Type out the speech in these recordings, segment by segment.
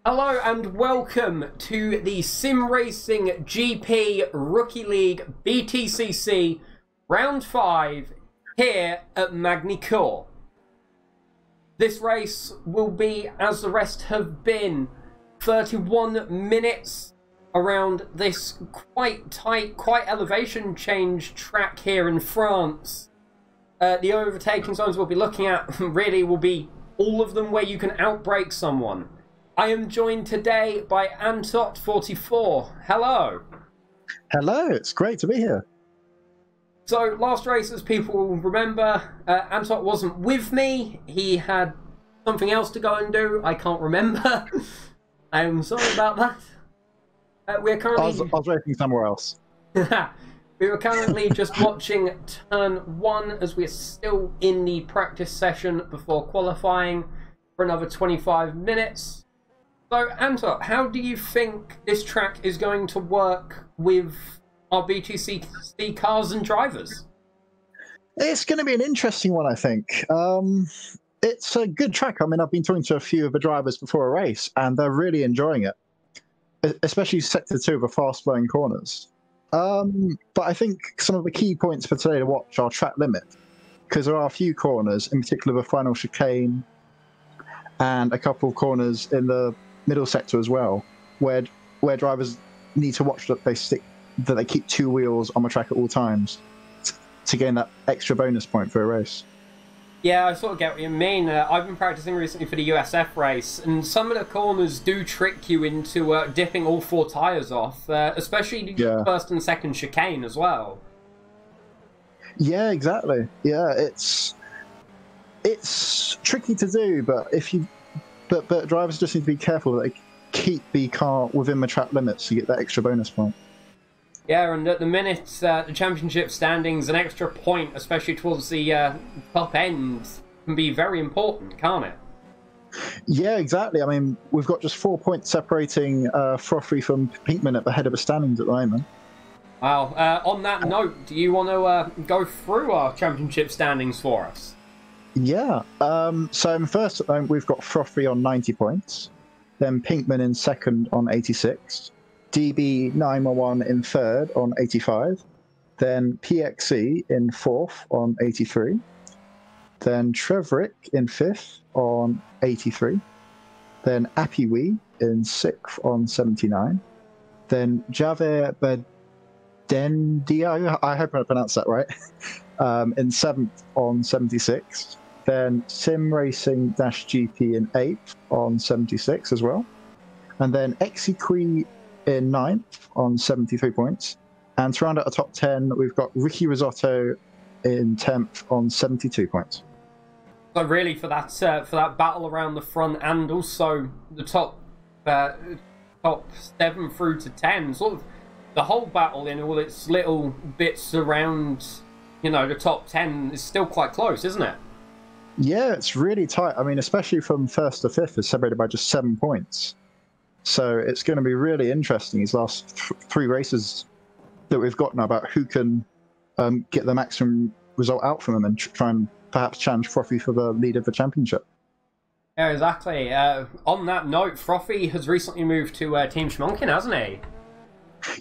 Hello and welcome to the Simracing-Gp Rookie League Btcc Round 5 here at Magny. This race will be, as the rest have been, 31 minutes around this quite tight, quite elevation change track here in France. The overtaking zones we'll be looking at really will be all of them where you can outbrake someone. I am joined today by Antot44. Hello. Hello, it's great to be here. So, last race, as people will remember, Antot wasn't with me. He had something else to go and do. I can't remember. I'm sorry about that. We're currently... I was racing somewhere else. We were currently just watching turn 1 as we're still in the practice session before qualifying for another 25 minutes. So, Antot, how do you think this track is going to work with our Btcc cars and drivers? It's going to be an interesting one, I think. It's a good track. I mean, I've been talking to a few of the drivers before a race, and they're really enjoying it, especially Sector 2 of the fast-flowing corners. But I think some of the key points for today to watch are track limit, because there are a few corners, in particular the final chicane, and a couple of corners in the middle sector as well, where drivers need to watch that they keep two wheels on the track at all times to gain that extra bonus point for a race. Yeah, I sort of get what you mean. I've been practicing recently for the USF race, and some of the corners do trick you into dipping all 4 tyres off, especially the first and second chicane as well. Yeah, exactly. Yeah, it's tricky to do, but but drivers just need to be careful that they keep the car within the track limits to get that extra bonus point. Yeah, and at the minute, the championship standings, an extra point, especially towards the top end, can be very important, can't it? Yeah, exactly. I mean, we've got just 4 points separating Frothy from Pinkman at the head of the standings at the moment. Wow. On that note, do you want to go through our championship standings for us? Yeah. So in first at the moment, we've got Frothy on 90 points, then Pinkman in second on 86, DB911 in third on 85, then PXC in fourth on 83, then Treverick in fifth on 83, then Apiwi in sixth on 79, then Javier Bedendio, I hope I pronounced that right, in seventh on 76, then Simracing-Gp in eighth on 76 as well, and then Exiqui in 9th on 73 points. And to round out the top 10, we've got Ricky Risotto in 10th on 72 points. So really for that battle around the front and also the top 7 through to 10, sort of the whole battle in all its little bits around, you know, the top 10 is still quite close, isn't it? Yeah, it's really tight. I mean, especially from 1st to 5th is separated by just 7 points. So it's going to be really interesting these last 3 races that we've got now about who can get the maximum result out from them and try and perhaps challenge Frothy for the lead of the championship. Yeah, exactly. On that note, Frothy has recently moved to Team Schmonkin, hasn't he?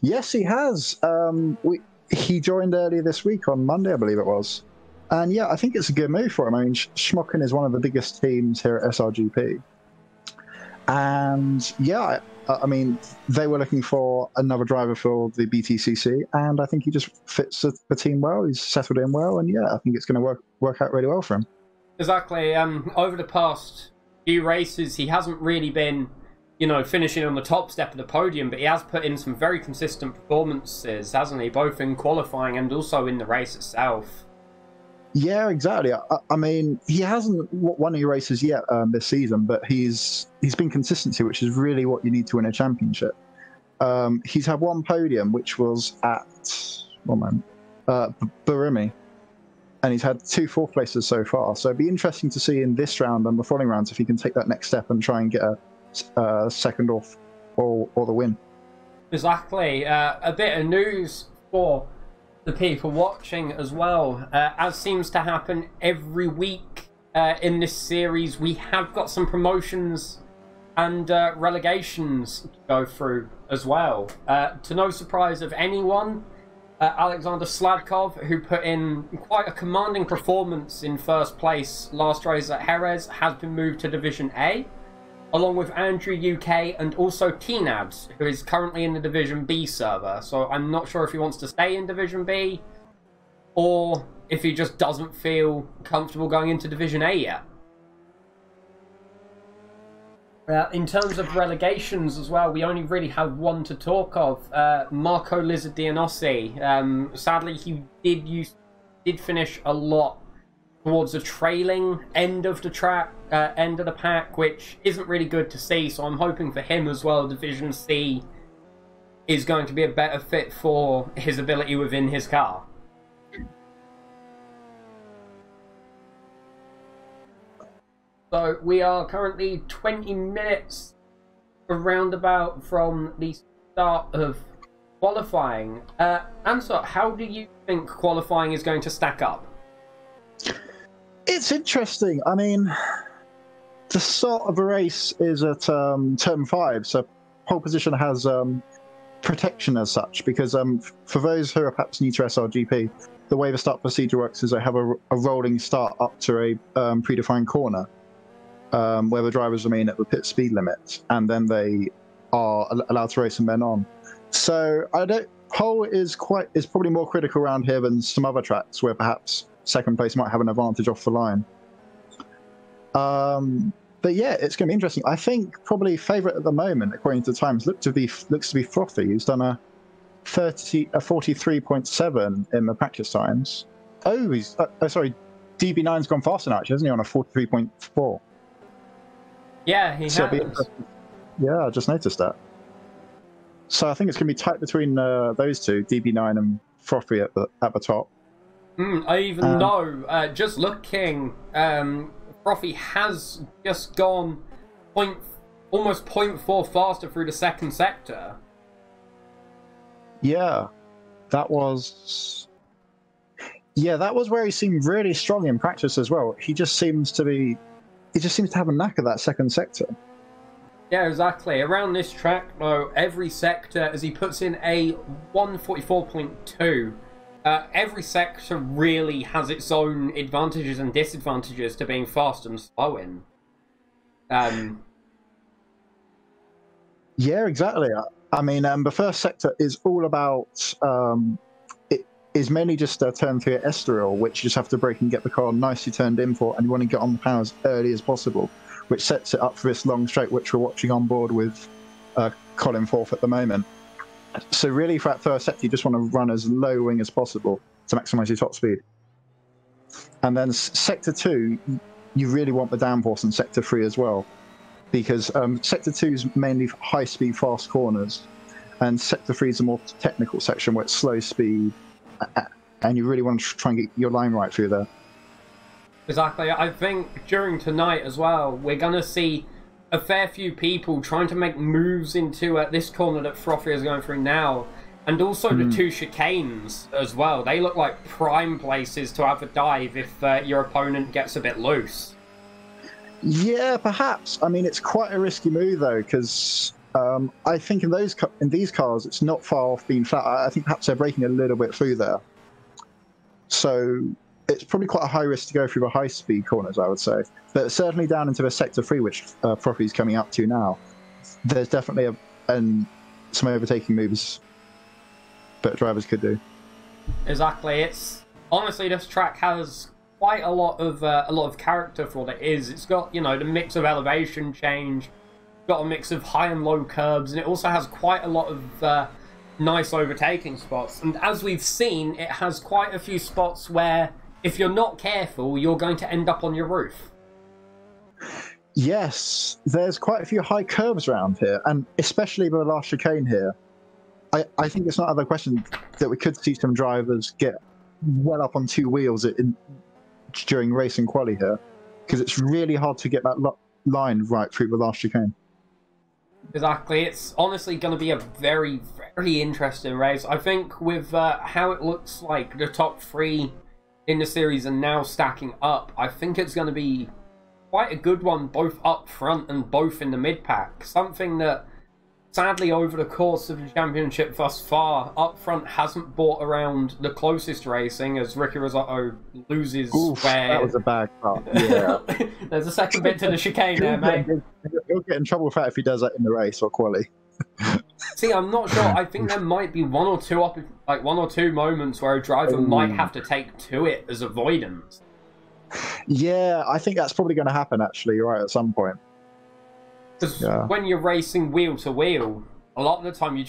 Yes, he has. He joined earlier this week on Monday, I believe it was. And yeah, I think it's a good move for him. I mean, Schmocken is one of the biggest teams here at SRGP. And yeah, I mean, they were looking for another driver for the Btcc, and I think he just fits the team well. He's settled in well, and yeah, I think it's going to work out really well for him. Exactly. Over the past few races, he hasn't really been, you know, finishing on the top step of the podium, but he has put in some very consistent performances, hasn't he? Both in qualifying and also in the race itself. Yeah, exactly. I mean, he hasn't won any races yet this season, but he's been consistency, which is really what you need to win a championship. He's had 1 podium, which was at Burimi, and he's had 2 4th places so far. So it'd be interesting to see in this round and the following rounds if he can take that next step and try and get a second or the win. Exactly. A bit of news for the people watching as well. As seems to happen every week in this series, we have got some promotions and relegations to go through as well. To no surprise of anyone, Alexander Sladkov, who put in quite a commanding performance in first place last race at Jerez, has been moved to Division A, along with Andrew UK and also T-Nabs, who is currently in the Division B server. So I'm not sure if he wants to stay in Division B, or if he just doesn't feel comfortable going into Division A yet. In terms of relegations as well, we only really have one to talk of. Marco Lizardianossi. Sadly, he did finish a lot towards the trailing end of the track, end of the pack, which isn't really good to see. So I'm hoping for him as well, Division C is going to be a better fit for his ability within his car. So we are currently 20 minutes around about from the start of qualifying. Ansar, how do you think qualifying is going to stack up? It's interesting. I mean, the start of a race is at turn 5, so pole position has protection as such, because for those who are perhaps new to SRGP, the way the start procedure works is they have a rolling start up to a predefined corner. Where the drivers remain at the pit speed limit, and then they are allowed to race and then on. So pole is probably more critical around here than some other tracks where perhaps second place might have an advantage off the line. But yeah, it's going to be interesting. I think probably favourite at the moment, according to the times, looks to be Frothy, who's done a 43.7 in the practice times. Oh, sorry, DB9's gone faster now, actually, hasn't he, on a 43.4? Yeah, he has. Yeah, I just noticed that. So I think it's going to be tight between those two, DB9 and Frothy at the top. I even know, just looking, Frothy has just gone almost 0.4 faster through the second sector. Yeah, that was where he seemed really strong in practice as well. He just seems to have a knack of that second sector. Yeah, exactly. Around this track, though, every sector, as he puts in a 144.2, every sector really has its own advantages and disadvantages to being fast and slow in. Yeah, exactly. I mean, the first sector is all about... it is mainly just a turn 3 at Estoril, which you just have to brake and get the car nicely turned in for, and you want to get on the power as early as possible, which sets it up for this long straight, which we're watching on board with Colin Forth at the moment. So really, for that first sector, you just want to run as low wing as possible to maximise your top speed. And then Sector 2, you really want the downforce in Sector 3 as well, because Sector 2 is mainly high-speed, fast corners, and Sector 3 is a more technical section where it's slow speed, and you really want to try and get your line right through there. Exactly. I think during tonight as well, we're going to see a fair few people trying to make moves into this corner that Frothy is going through now, and also the two chicanes as well. They look like prime places to have a dive if your opponent gets a bit loose. Yeah, perhaps. I mean, it's quite a risky move though, because I think in these cars, it's not far off being flat. I think perhaps they're braking a little bit through there. So it's probably quite a high risk to go through the high-speed corners, I would say. But certainly down into the Sector 3, which Frothy's coming up to now, there's definitely some overtaking moves that drivers could do. Exactly. It's honestly, this track has quite a lot of character for what it is. It's got, you know, the mix of elevation change, got a mix of high and low curbs, and it also has quite a lot of nice overtaking spots. And as we've seen, it has quite a few spots where if you're not careful, you're going to end up on your roof. Yes, there's quite a few high curves around here, and especially the last chicane here. I think it's not out of the question that we could see some drivers get well up on two wheels during racing quali here, because it's really hard to get that line right through the last chicane. Exactly. It's honestly going to be a very, very interesting race. I think with how it looks like the top three in the series are now stacking up, I think it's going to be quite a good one, both up front and both in the mid-pack. Something that, sadly, over the course of the championship thus far, up front hasn't brought around the closest racing as Ricky Rosotto loses. Oof, where that was a bad cut. Yeah. There's a second bit to the chicane there, mate. He'll get in trouble for that if he does that in the race or quali. See, I'm not sure. I think there might be one or two moments where a driver might have to take to it as avoidance. Yeah, I think that's probably going to happen, actually, right, at some point. Because when you're racing wheel to wheel, a lot of the time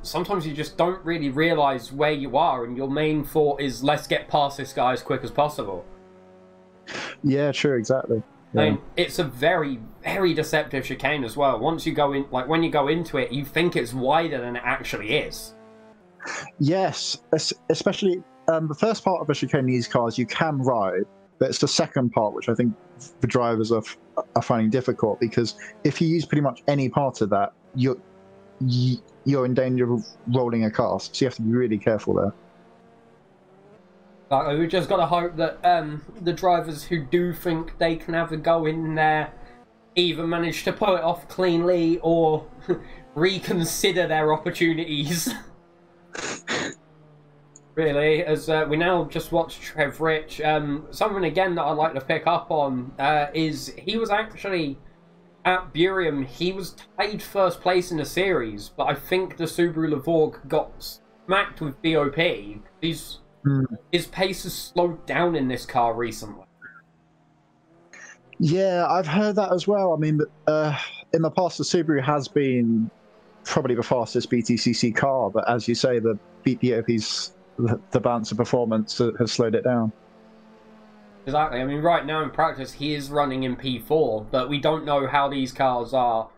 sometimes you just don't really realise where you are, and your main thought is, let's get past this guy as quick as possible. Yeah, true, exactly. Yeah. I mean, it's a very, very deceptive chicane as well. Once you go in, when you go into it, you think it's wider than it actually is. Yes, especially the first part of a chicane in these cars you can ride, but it's the second part which I think the drivers are finding difficult, because if you use pretty much any part of that, you're in danger of rolling a car, so you have to be really careful there. We've just got to hope that the drivers who do think they can have a go in there either manage to pull it off cleanly or reconsider their opportunities. Really, as we now just watched Trev Rich. Something again that I'd like to pick up on is he was actually at Buriram. He was tied first place in the series, but I think the Subaru Levorg got smacked with BOP. His pace has slowed down in this car recently. Yeah, I've heard that as well. I mean, in the past, the Subaru has been probably the fastest BTCC car, but as you say, the BOP's the balance of performance has slowed it down. Exactly. I mean, right now in practice, he is running in P4, but we don't know how these cars are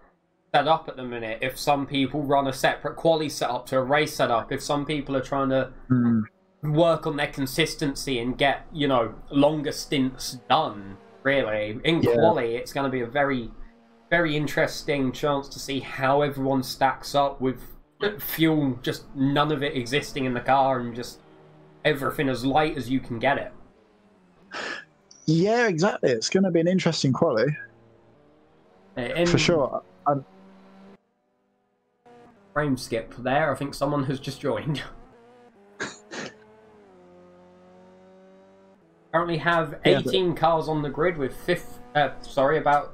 set up at the minute. If some people run a separate quali setup to a race setup, if some people are trying to work on their consistency and get, longer stints done, really. In quali, it's going to be a very, very interesting chance to see how everyone stacks up with fuel, just none of it existing in the car and just everything as light as you can get it. Yeah, exactly. It's going to be an interesting quali. For sure. Frame skip there. I think someone has just joined. Currently have 18 cars on the grid with about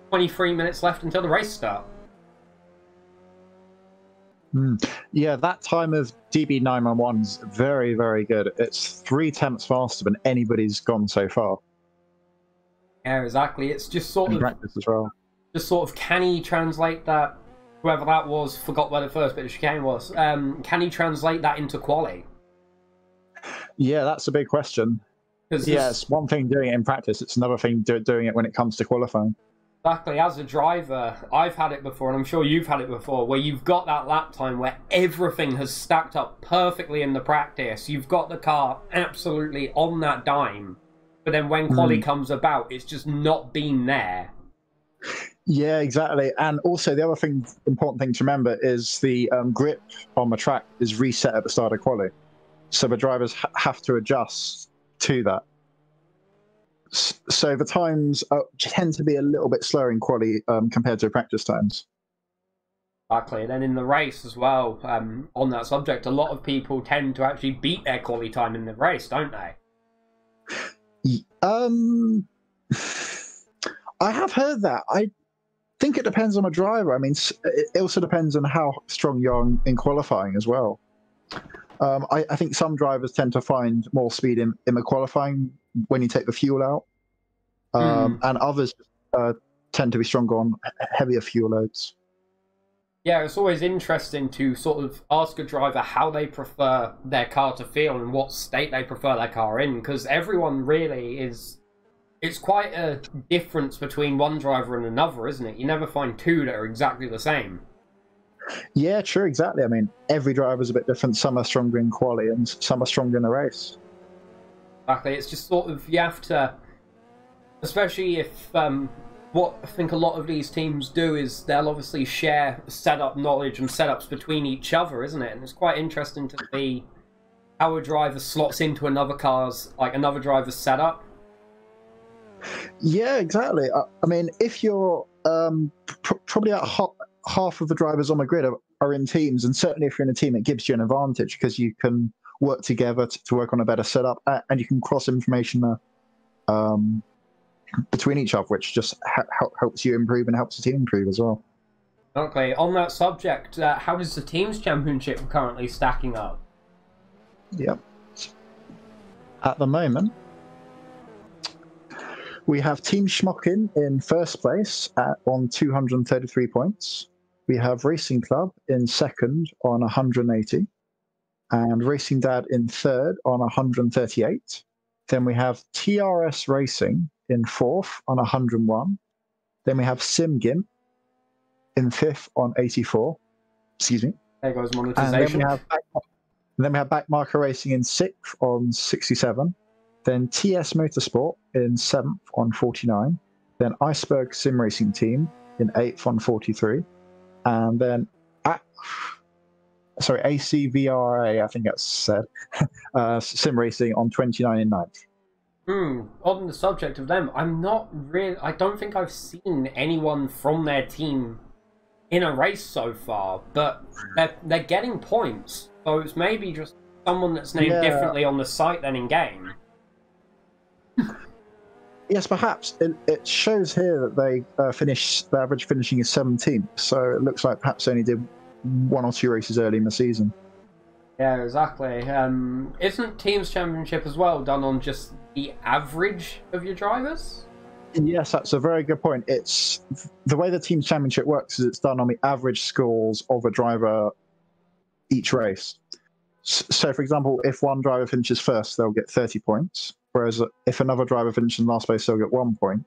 23 minutes left until the race start. Yeah, that time of DB911 is very, very good. It's 3/10 faster than anybody's gone so far. Yeah, exactly. It's just sort of practice as well. Just sort of, can he translate that? Whoever that was, forgot where the first bit of chicane was. Can he translate that into quali? Yeah, that's a big question. Yeah, it's one thing doing it in practice. It's another thing doing it when it comes to qualifying. Exactly. As a driver, I've had it before, and I'm sure you've had it before, where you've got that lap time where everything has stacked up perfectly in the practice. You've got the car absolutely on that dime, but then when quali comes about, it's just not been there. Yeah, exactly. And also, the other important thing to remember is the grip on the track is reset at the start of quali, so the drivers have to adjust to that. So the times tend to be a little bit slower in quali compared to practice times. Exactly. And then in the race as well, on that subject, a lot of people tend to actually beat their quali time in the race, don't they? I have heard that. I think it depends on a driver. I mean, it also depends on how strong you are in qualifying as well. I think some drivers tend to find more speed in the qualifying when you take the fuel out, and others tend to be stronger on heavier fuel loads. Yeah, it's always interesting to sort of ask a driver how they prefer their car to feel and what state they prefer their car in, because everyone really is... It's quite a difference between one driver and another, isn't it? You never find two that are exactly the same. Yeah, true, exactly. I mean, every driver's a bit different. Some are stronger in quali and some are stronger in the race. Exactly. It's just sort of, you have to, especially if, what I think a lot of these teams do is they'll obviously share setup knowledge and setups between each other, isn't it? And it's quite interesting to see how a driver slots into another driver's setup. Yeah, exactly. I mean, if you're probably about half of the drivers on the grid are in teams, and certainly if you're in a team, it gives you an advantage because you can work together to work on a better setup, and you can cross information between each other, which just helps you improve and helps the team improve as well. Okay, on that subject, how is the Teams Championship currently stacking up? Yep. At the moment, we have Team Schmocken in first place on 233 points. We have Racing Club in second on 180. And Racing Dad in third on 138. Then we have TRS Racing in fourth on 101. Then we have SimGimp in fifth on 84. Excuse me. There goes monetization. And then we have Backmarker Racing in sixth on 67. Then TS Motorsport in seventh on 49. Then Iceberg Sim Racing Team in eighth on 43. And then ACVRA, I think that's said, Sim Racing on 29 in ninth. On the subject of them, I don't think I've seen anyone from their team in a race so far, but they're getting points, so it's maybe just someone that's named differently on the site than in game. Yes, perhaps. It shows here that they the average finishing is 17th, so it looks like perhaps they only did one or two races early in the season. Yeah, exactly. Isn't Teams Championship as well done on just the average of your drivers? Yes, that's a very good point. It's the way the Teams Championship works is it's done on the average scores of a driver each race. So, for example, if one driver finishes first, they'll get 30 points, whereas if another driver finishes in last place, they'll get 1 point.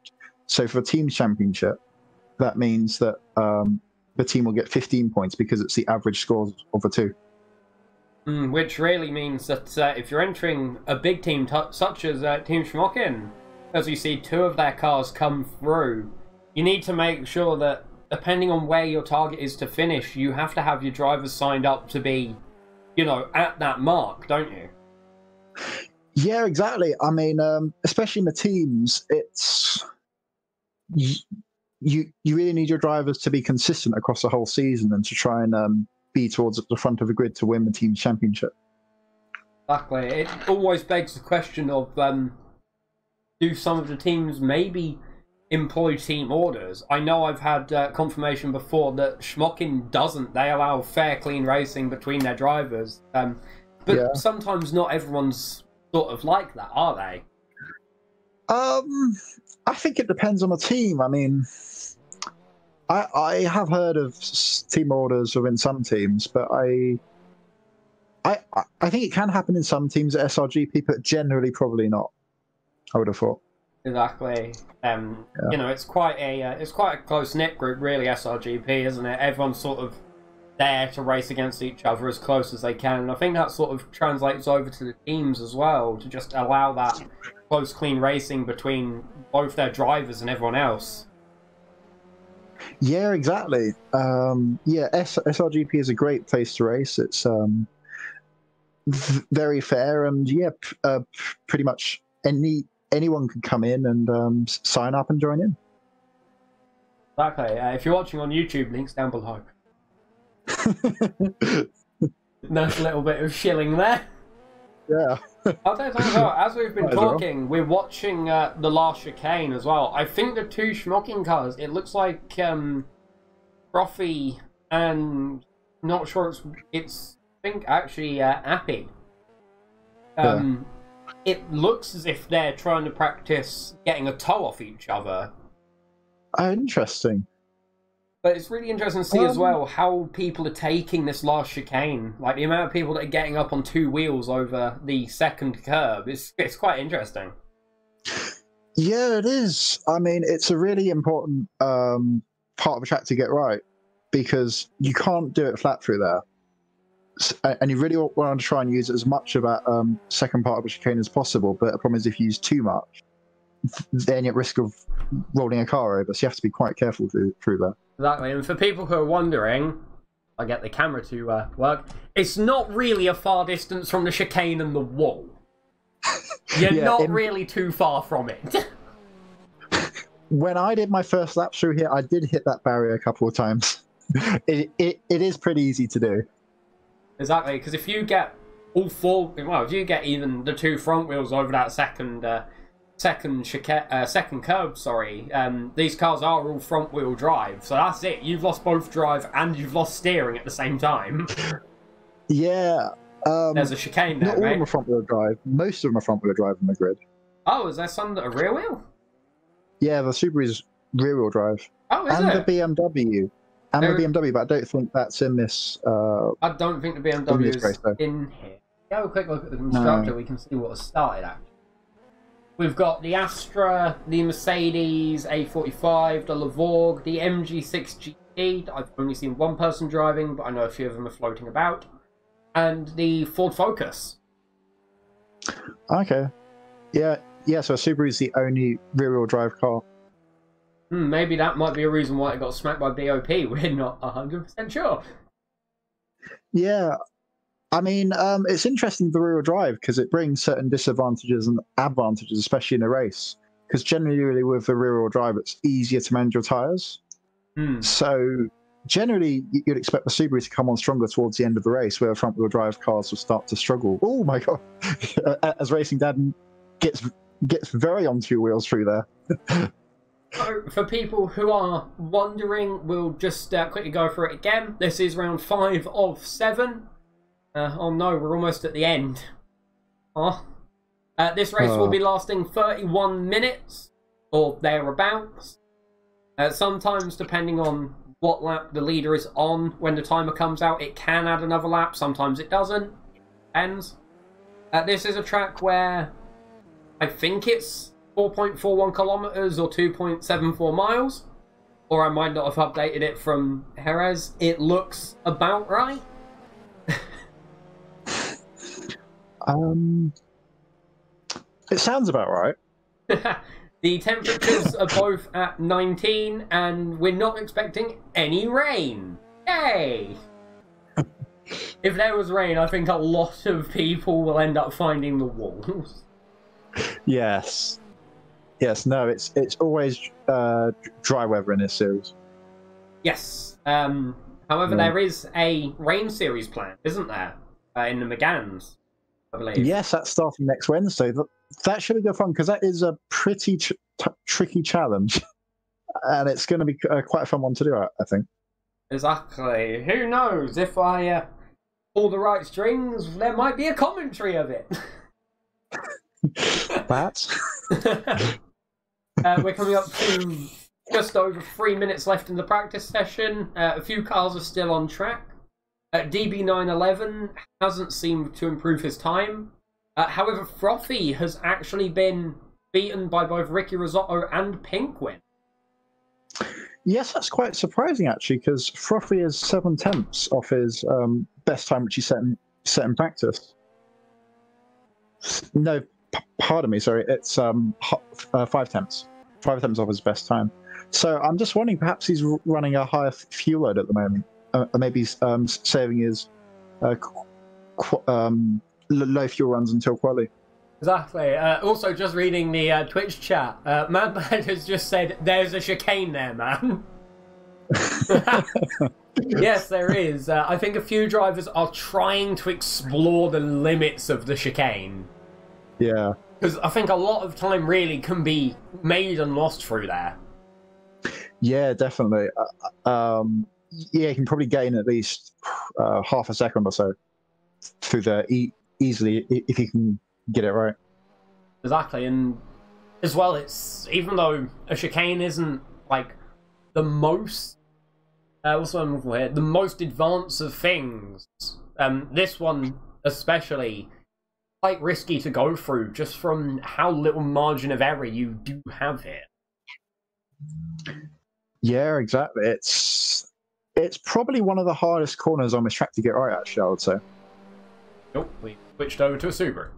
So for the Teams Championship, that means that the team will get 15 points because it's the average scores of the two. Which really means that if you're entering a big team such as Team Schmocken, as you see two of their cars come through, you need to make sure that, depending on where your target is to finish, you have to have your drivers signed up to be, at that mark, don't you? Yeah, exactly. I mean, especially in the teams, it's you really need your drivers to be consistent across the whole season and to try and be towards the front of the grid to win the team championship. Exactly. It always begs the question of do some of the teams maybe employ team orders? I know I've had confirmation before that Schmocken doesn't. They allow fair, clean racing between their drivers. But sometimes not everyone's sort of like that, are they? I think it depends on the team. I mean, I have heard of team orders within some teams, but I think it can happen in some teams at SRGP, but generally probably not. I would have thought. Exactly. It's quite a close knit group, really. SRGP, isn't it? Everyone's sort of there to race against each other as close as they can, and I think that sort of translates over to the teams as well, to just allow that close, clean racing between both their drivers and everyone else. Yeah, exactly. SRGP is a great place to race. It's very fair, and pretty much anyone can come in and sign up and join in. Exactly. If you're watching on YouTube, links down below. Nice little bit of shilling there. Yeah. I'll tell you something, as we've been talking, we're watching the last chicane as well. I think the two Schmocken cars, it looks like Frothy and not sure it's I think actually Appy. It looks as if they're trying to practice getting a toe off each other. Interesting. But it's really interesting to see as well how people are taking this last chicane. Like the amount of people that are getting up on two wheels over the second curb. It's quite interesting. Yeah, it is. I mean, it's a really important part of the track to get right, because you can't do it flat through there. And you really want to try and use as much of that second part of the chicane as possible. But the problem is, if you use too much, then you're at risk of rolling a car over. So you have to be quite careful through that. Exactly. And for people who are wondering, I get the camera to work. It's not really a far distance from the chicane and the wall. You're not really too far from it. when I did my first lap through here, I did hit that barrier a couple of times. It is pretty easy to do. Exactly, because if you get all four, well, if you get even the two front wheels over that second curb, sorry, these cars are all front wheel drive, so that's it. You've lost both drive and you've lost steering at the same time. Yeah. There's a chicane there, not all mate. of them are front wheel drive. Most of them are front wheel drive in the grid. Oh, is there some that are rear wheel? Yeah, the Subaru's rear wheel drive. Oh, is and it? the BMW. And the BMW, but I don't think that's in this. I don't think the BMW is race, in here. Have a quick look at the constructor. We can see what has started actually. We've got the Astra, the Mercedes A45, the Lavorg, the MG6 I've only seen one person driving, but I know a few of them are floating about. And the Ford Focus. Okay. Yeah, so Subaru's the only rear-wheel drive car. Maybe that might be a reason why it got smacked by BOP. We're not 100% sure. Yeah. I mean, it's interesting, the rear-wheel drive, because it brings certain disadvantages and advantages, especially in a race. Because generally with the rear-wheel drive, it's easier to manage your tyres. So generally, you'd expect the Subaru to come on stronger towards the end of the race, where front-wheel drive cars will start to struggle. Oh my god! As Racing Dad gets very on two wheels through there. So, for people who are wondering, we'll just quickly go through it again. This is round 5 of 7. Oh no, we're almost at the end. This race will be lasting 31 minutes, or thereabouts. Sometimes, depending on what lap the leader is on, when the timer comes out, it can add another lap. Sometimes it doesn't. It depends. This is a track where I think it's 4.41 kilometers or 2.74 miles. Or I might not have updated it from Jerez. It looks about right. It sounds about right. The temperatures are both at 19, and we're not expecting any rain. Yay! If there was rain, I think a lot of people will end up finding the walls. Yes. No, it's always dry weather in this series. Yes. However, there is a rain series planned, isn't there? In the McGanns, I believe. Yes, that's starting next Wednesday. That should be good fun, because that is a pretty tricky challenge. And it's going to be quite a fun one to do, I think. Exactly. Who knows? If I pull the right strings, there might be a commentary of it. Perhaps. We're coming up to just over 3 minutes left in the practice session. A few cars are still on track. DB911 hasn't seemed to improve his time. However, Frothy has actually been beaten by both Ricky Risotto and Pinkwin. Yes, that's quite surprising, actually, because Frothy is 7/10 off his best time, which he set in practice. No, pardon me, sorry, it's 5/10. 5/10 off his best time. So I'm just wondering, perhaps he's running a higher fuel load at the moment. Maybe saving his low fuel runs until quali. Exactly. Also, just reading the Twitch chat, Madman has just said, "There's a chicane there, man." Yes, there is. I think a few drivers are trying to explore the limits of the chicane. Yeah. Because I think a lot of time really can be made and lost through there. Yeah, definitely. Yeah, you can probably gain at least half a second or so through there easily if you can get it right. Exactly, and as well, it's even though a chicane isn't like the most the most advanced of things. This one especially quite risky to go through just from how little margin of error you do have here. Yeah, exactly. It's probably one of the hardest corners on this track to get right, actually, I would say. Nope, we switched over to a Subaru.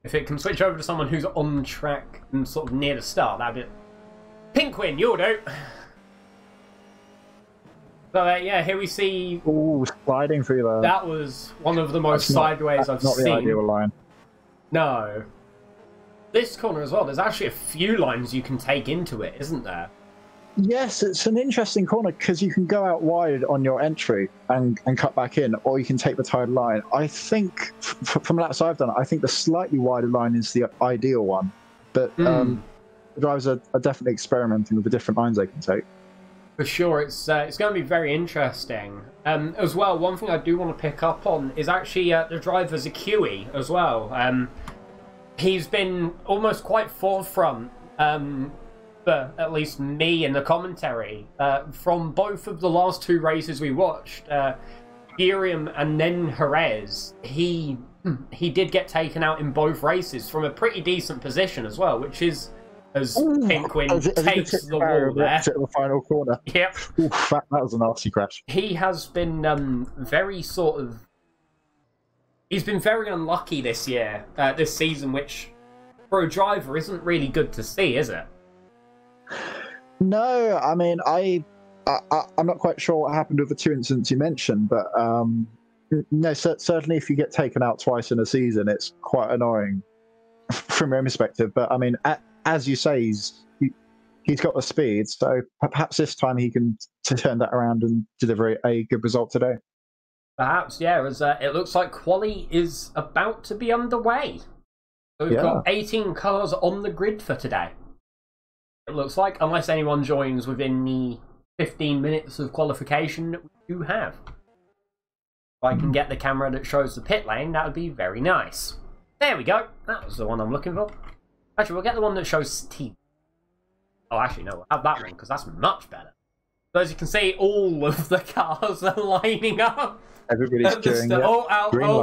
If it can switch over to someone who's on track and sort of near the start, that'd be... Pinkwin, you'll do! So, yeah, here we see... Ooh, sliding through there. That was one of the most sideways I've seen. Not the ideal line. No. this corner as well, there's actually a few lines you can take into it, isn't there? Yes, it's an interesting corner because you can go out wide on your entry and cut back in, or you can take the tight line. I think, from laps I've done, I think the slightly wider line is the ideal one. But the drivers are definitely experimenting with the different lines they can take. For sure, it's going to be very interesting. As well, one thing I do want to pick up on is actually the driver's Akui as well. He's been almost quite forefront, for at least me in the commentary, from both of the last two races we watched, Irium and then Jerez. He did get taken out in both races from a pretty decent position as well, which is as Pinkwin takes the wall there. To the final corner. Yep. Oof, that was a nasty crash. He has been very sort of... He's been very unlucky this year, this season, which for a driver isn't really good to see, is it? No, I mean, I'm not quite sure what happened with the two incidents you mentioned, but no, certainly if you get taken out twice in a season, it's quite annoying from your perspective. But I mean, as you say, he's got the speed, so perhaps this time he can turn that around and deliver a good result today. Perhaps, yeah, as it looks like quali is about to be underway. So we've got 18 cars on the grid for today. It looks like, unless anyone joins within the 15 minutes of qualification that we do have. If I can get the camera that shows the pit lane, that would be very nice. There we go. That was the one I'm looking for. Actually, we'll get the one that shows team. Oh, actually, no, we'll have that one, because that's much better. So as you can see, all of the cars are lining up. Everybody's cheering.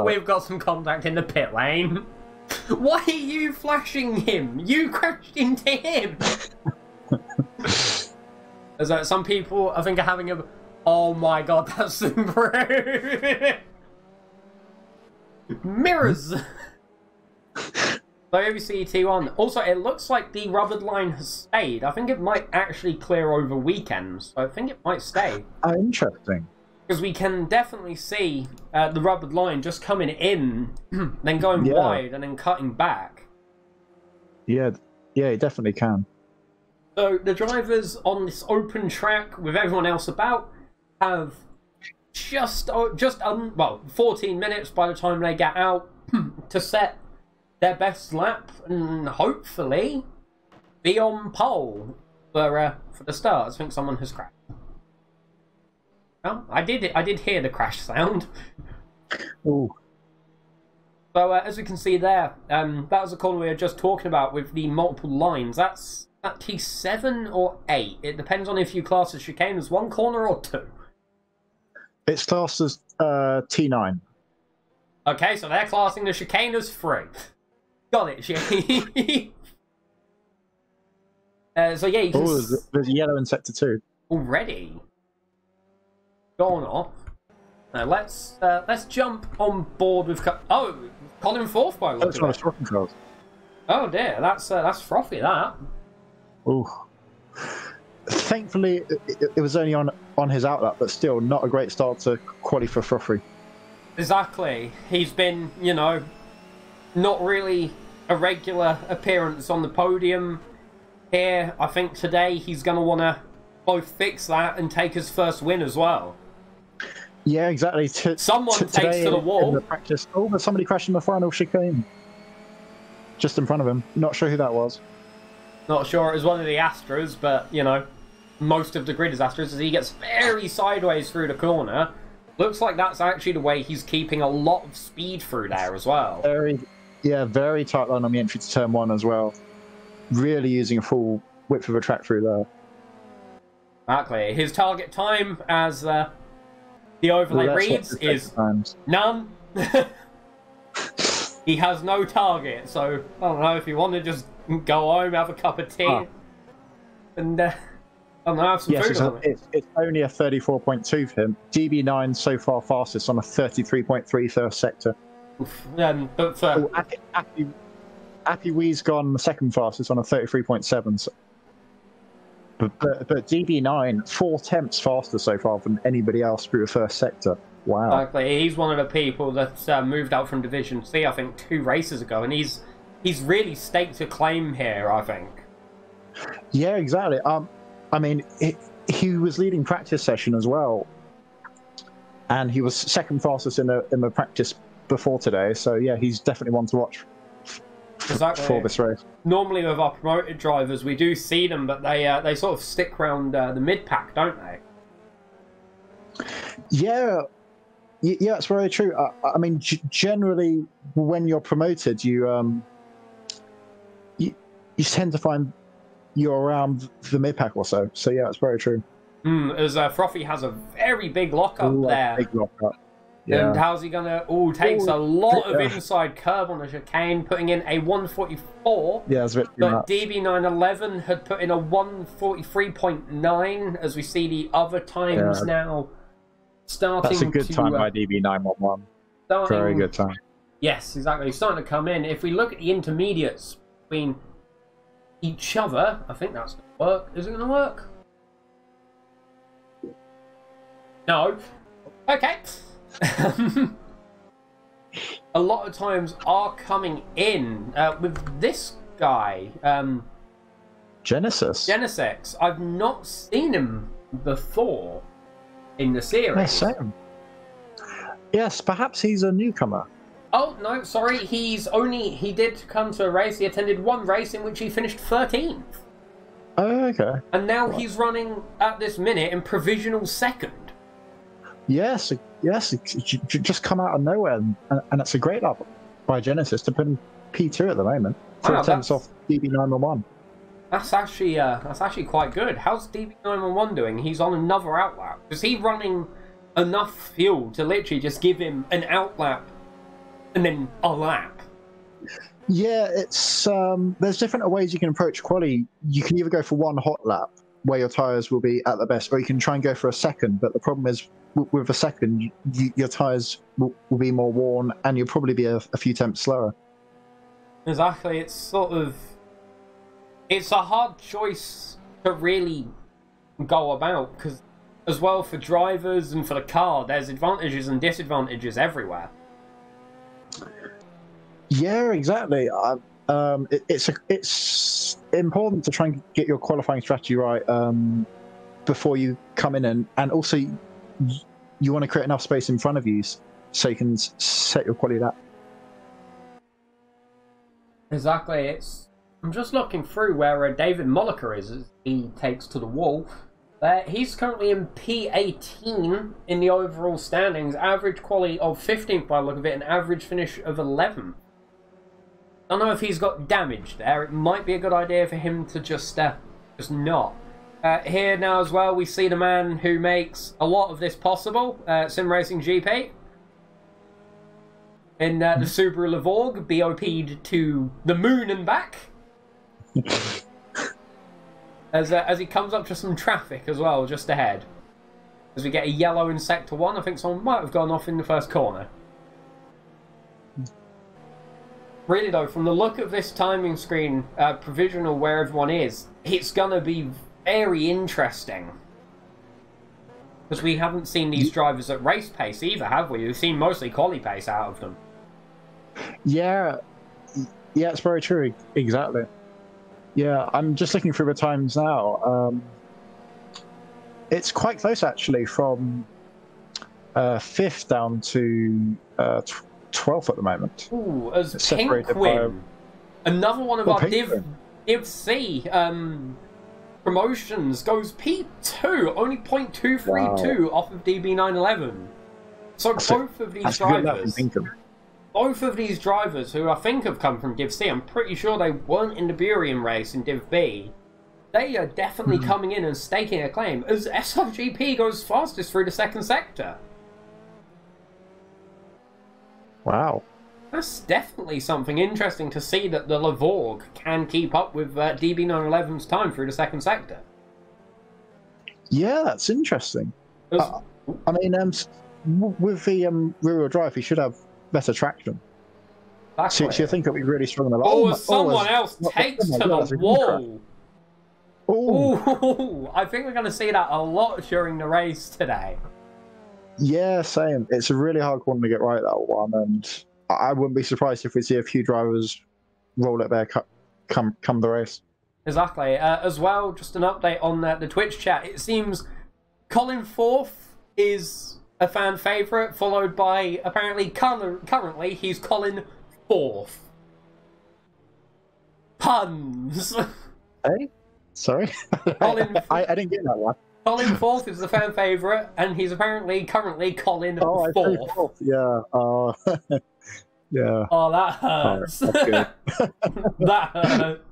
We've got some contact in the pit lane. Why are you flashing him? You crashed into him. As some people, I think, are having a... Oh my god, that's Subaru. Mirrors. So obviously T1. Also, it looks like the rubbered line has stayed. I think it might actually clear over weekends. So I think it might stay. Oh, interesting. Because we can definitely see the rubbered line just coming in, then going wide, and then cutting back. Yeah, it definitely can. So the drivers on this open track, with everyone else about, have just 14 minutes by the time they get out to set their best lap and hopefully be on pole for the start. I think someone has crashed. Oh, I did hear the crash sound. Ooh. So as we can see there, that was the corner we were just talking about with the multiple lines. That's at T7 or 8. It depends on if you class the chicane as one corner or two. It's classed as T9. Okay, so they're classing the chicane as 3. Got it, Shane. So yeah, you can... Oh, there's yellow in sector 2. Already? Gone off. Now let's jump on board with... Colin Forth by the look of it. Oh dear, that's frothy, that. Ooh. Thankfully, it was only on his outlap, but still not a great start to qualify for frothy. Exactly. He's been, you know, not really a regular appearance on the podium here. I think today he's going to want to both fix that and take his first win as well. Yeah, exactly. Someone takes to the wall. In the practice. Oh, but somebody crashed in the final chicane. Just in front of him. Not sure who that was. Not sure. It was one of the Astras, but, you know, most of the grid is Astras as he gets very sideways through the corner. Looks like that's actually the way he's keeping a lot of speed through there as well. Very tight line on the entry to turn 1 as well. Really using a full width of a track through there. Exactly. His target time, as the overlay reads, is none. He has no target, so I don't know if you want to just go home, have a cup of tea, and I don't know, have some food on it. It's only a 34.2 for him. GB9 so far fastest on a 33.3 first sector. But for... Appy Wee's gone second fastest on a 33.7. So. But GB9, 4 tenths faster so far than anybody else through the first sector. Wow. Exactly. He's one of the people that moved out from Division C, I think, 2 races ago, and he's he's really staked a claim here, I think. Yeah, exactly. I mean, he was leading practice session as well, and he was second fastest in the practice before today. So yeah, he's definitely one to watch for this race. Normally with our promoted drivers, we do see them, but they sort of stick around the mid pack, don't they? Yeah, it's very true. I mean, generally, when you're promoted, you tend to find you're around the mid pack or so. So yeah, it's very true. As Frothy has a very big lockup there. Big lockup. Yeah. And how's he gonna? Takes a lot of inside curve on the chicane, putting in a 144. Yeah, it's a bit too but much. DB911 had put in a 143.9. As we see the other times now starting. That's a good time by DB911. Very good time. Yes, exactly. Starting to come in. If we look at the intermediates between each other, I think that's going to work. Is it going to work? No. Okay. A lot of times are coming in with this guy. Genesis. I've not seen him before in the series. Yeah, same. Yes, perhaps he's a newcomer. Oh, no, sorry. He did come to a race. He attended one race in which he finished 13th. Oh, okay. And now he's running at this minute in provisional second. Yes, just come out of nowhere, and it's a great lap by Genesis to put in P2 at the moment. 3 tenths off DB911. That's actually quite good. How's DB911 doing? He's on another outlap. Is he running enough fuel to literally just give him an outlap and then a lap? Yeah, it's there's different ways you can approach quali. You can either go for one hot lap where your tyres will be at the best, or you can try and go for a second. But the problem is, with a second, your tyres will be more worn, and you'll probably be a few tenths slower. Exactly. It's a hard choice to really go about, because as well for drivers and for the car, there's advantages and disadvantages everywhere. Yeah, exactly. It's important to try and get your qualifying strategy right before you come in, and also you want to create enough space in front of you so you can set your quality lap. Exactly. I'm just looking through where David Molliker is as he takes to the wall. He's currently in P18 in the overall standings, average quality of 15th by the look of it, an average finish of 11th. I don't know if he's got damage there. It might be a good idea for him to just not. Here now as well, we see the man who makes a lot of this possible, Simracing-Gp. In the Subaru Levorg, BOP'd to the moon and back. As he comes up to some traffic as well, just ahead. As we get a yellow in Sector 1, I think someone might have gone off in the first corner. Really though, from the look of this timing screen, provisional where everyone is, it's gonna be very interesting. Because we haven't seen these drivers at race pace either, have we? We've seen mostly quali pace out of them. Yeah, it's very true, exactly. Yeah, I'm just looking through the times now. It's quite close actually, from 5th down to 12th at the moment. Ooh, as Pinkwin, another one of our Btcc promotions, goes P2, only 0.232 off of DB911. So both of these drivers, who I think have come from Div C, I'm pretty sure they weren't in the Burian race in Div B, they are definitely coming in and staking a claim, as SRGP goes fastest through the second sector. Wow. That's definitely something interesting to see, that the Levorg can keep up with DB911's time through the second sector. Yeah, that's interesting. I mean, with the rear-wheel drive, he should have better traction. So you think it'll be really strong in the line. Someone else takes to the wall. Ooh, I think we're going to see that a lot during the race today. Yeah, same. It's a really hard one to get right, that one, and I wouldn't be surprised if we see a few drivers roll it there come the race. Exactly. As well, just an update on the Twitch chat. It seems Colin Forth is a fan favourite, followed by, apparently, currently, he's Colin Forth. Puns! Hey? Sorry? I didn't get that one. Colin Forth is the fan favourite, and he's apparently currently Colin Forth. Yeah. Yeah. Oh, that hurts. Oh, that's good. That hurts.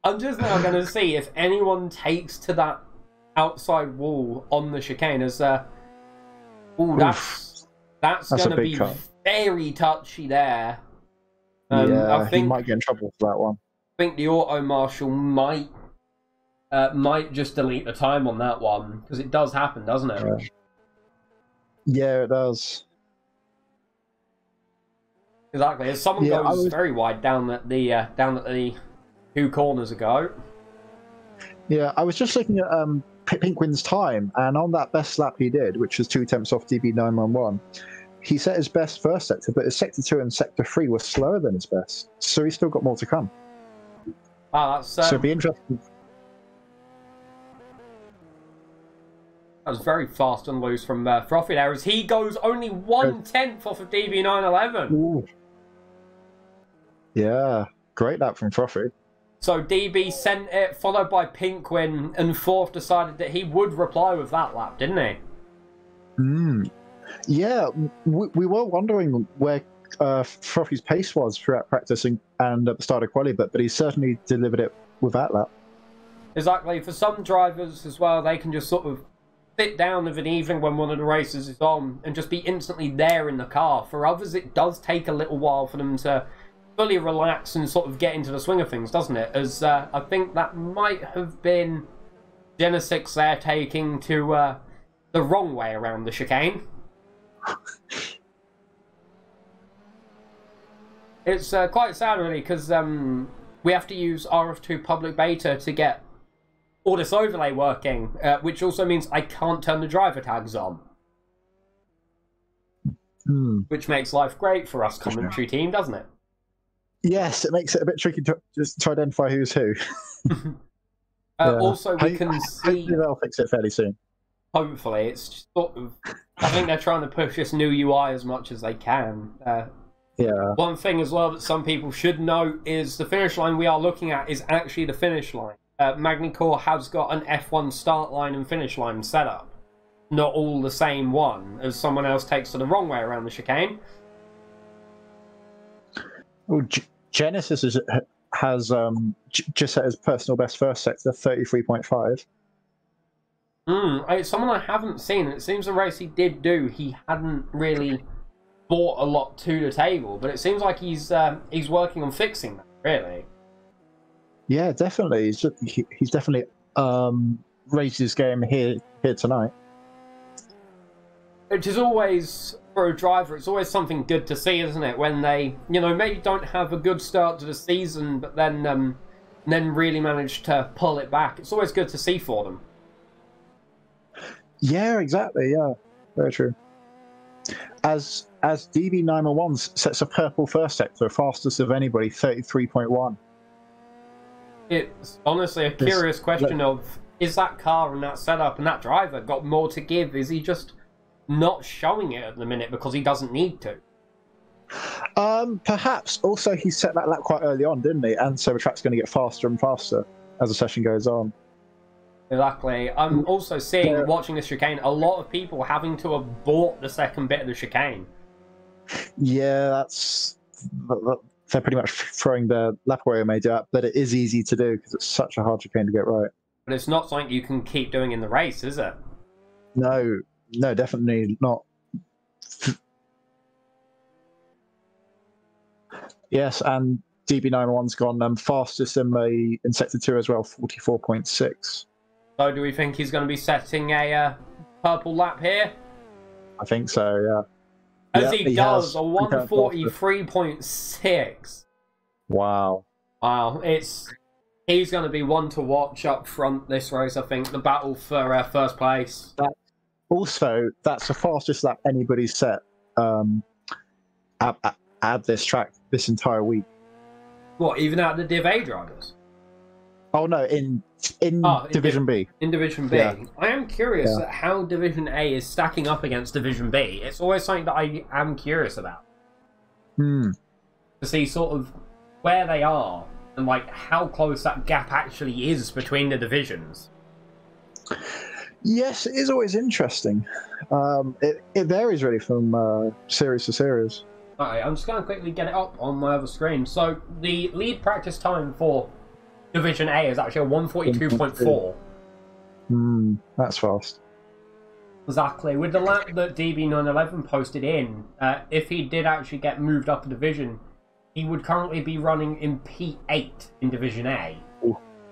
I'm just now going to see if anyone takes to that outside wall on the chicane as that's going to be very touchy there. Yeah, I think he might get in trouble for that one. I think the auto marshal might just delete the time on that one, because it does happen, doesn't it? Yeah, it does. Exactly. As someone goes very wide down at the two corners ago. Yeah, I was just looking at Pinkwin's time, and on that best lap he did, which was 2 tenths off DB911, he set his best first sector, but his sector 2 and sector 3 were slower than his best, so he's still got more to come. Wow, that's so it'd be interesting. That was very fast and loose from Frothy there, as he goes only 1/10 off of DB911. Ooh. Yeah, great lap from Frothy. So DB sent it, followed by Pinkwin, and Forth decided that he would reply with that lap, didn't he? Yeah, we were wondering where Frothy's pace was throughout practice and at the start of quali, but he certainly delivered it with that lap. Exactly. For some drivers as well, they can just sort of sit down of an evening when one of the races is on and just be instantly there in the car. For others, it does take a little while for them to fully relax and sort of get into the swing of things, doesn't it? As I think that might have been Genesix there taking to the wrong way around the chicane. It's quite sad, really, because we have to use RF2 public beta to get all this overlay working, which also means I can't turn the driver tags on. Which makes life great for us commentary team, doesn't it? Yes, it makes it a bit tricky to identify who's who. Also, we can see... Hopefully they'll fix it fairly soon. Hopefully. It's just sort of... I think they're trying to push this new UI as much as they can. Yeah. One thing as well that some people should know is the finish line we are looking at is actually the finish line. Magny has got an F1 start line and finish line set up. Not all the same one, as someone else takes to the wrong way around the chicane. Well, Genesis has just set his personal best first sector, 33.5. It's someone I haven't seen. It seems the race he did do, he hadn't really brought a lot to the table, but it seems like he's working on fixing that, really. Yeah, definitely. He's definitely raised his game here tonight. Which is always, for a driver, it's always something good to see, isn't it? When they, maybe don't have a good start to the season, but then really manage to pull it back. It's always good to see for them. Yeah, exactly. Yeah, very true. As DB901 sets a purple first sector, fastest of anybody, 33.1. It's honestly a curious question of, is that car and that setup and that driver got more to give? Is he just not showing it at the minute because he doesn't need to? Perhaps. Also, he set that lap quite early on, didn't he? And so the track's going to get faster and faster as the session goes on. Exactly. I'm also seeing, watching this chicane, a lot of people having to abort the second bit of the chicane. Yeah, they're pretty much throwing their lap away when they do that, but it is easy to do because it's such a hard chicane to get right. But it's not something you can keep doing in the race, is it? No, definitely not. Yes, and DB91's gone fastest in Sector 2 as well, 44.6. So do we think he's going to be setting a purple lap here? I think so, yeah. As he does, a 143.6. Wow. Wow, he's going to be one to watch up front this race, I think. The battle for first place. Also, that's the fastest lap anybody's set at this track this entire week. What, even out the Div A drivers? Oh no, in Division B. In Division B. Yeah. I am curious at how Division A is stacking up against Division B. It's always something that I am curious about. To see sort of where they are and like how close that gap actually is between the divisions. Yes, it is always interesting. It varies really from series to series. Alright, I'm just going to quickly get it up on my other screen. So the lead practice time for Division A is actually a 142.4. That's fast. Exactly. With the lap that DB911 posted in, if he did actually get moved up a division, he would currently be running in P8 in Division A,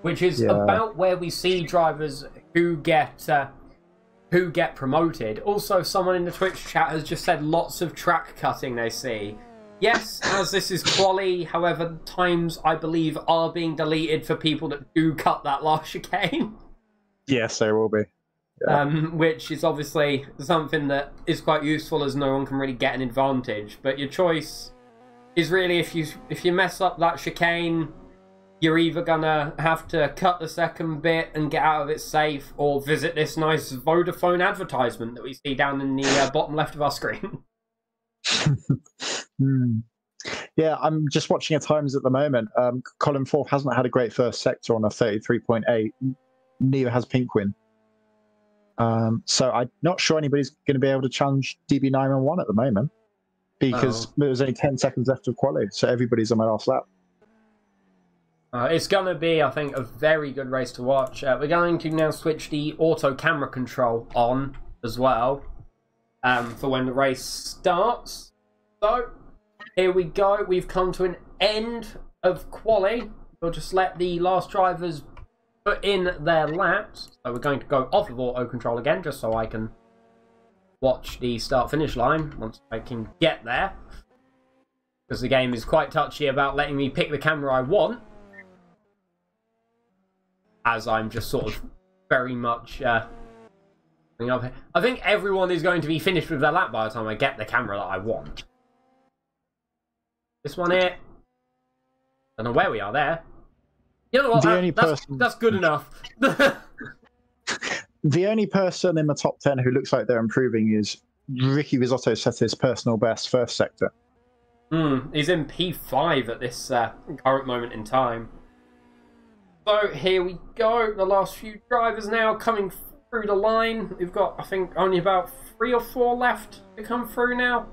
which is about where we see drivers who get promoted. Also, someone in the Twitch chat has just said lots of track cutting they see. Yes, as this is quali, however, times I believe are being deleted for people that do cut that last chicane. Yes, there will be. Yeah. Which is obviously something that is quite useful as no one can really get an advantage. But your choice is really if you mess up that chicane, you're either gonna have to cut the second bit and get out of it safe, or visit this nice Vodafone advertisement that we see down in the bottom left of our screen. Yeah, I'm just watching at times at the moment. Colin Forth hasn't had a great first sector on a 33.8. Neither has Pinkwin. So I'm not sure anybody's going to be able to challenge DB911 at the moment because there's only 10 seconds left of quali, so everybody's on my last lap. It's going to be, I think, a very good race to watch. We're going to now switch the auto camera control on as well for when the race starts. So, here we go. We've come to an end of quali. We'll just let the last drivers put in their laps. So we're going to go off of auto control again, just so I can watch the start-finish line once I can get there. Because the game is quite touchy about letting me pick the camera I want. As I'm just sort of very much... I think everyone is going to be finished with their lap by the time I get the camera that I want. This one here. Don't know where we are there. You know what? That's good enough. The only person in the top 10 who looks like they're improving is Ricky Risotto set his personal best first sector. He's in P5 at this current moment in time. So here we go. The last few drivers now coming through the line. We've got, I think, only about 3 or 4 left to come through now.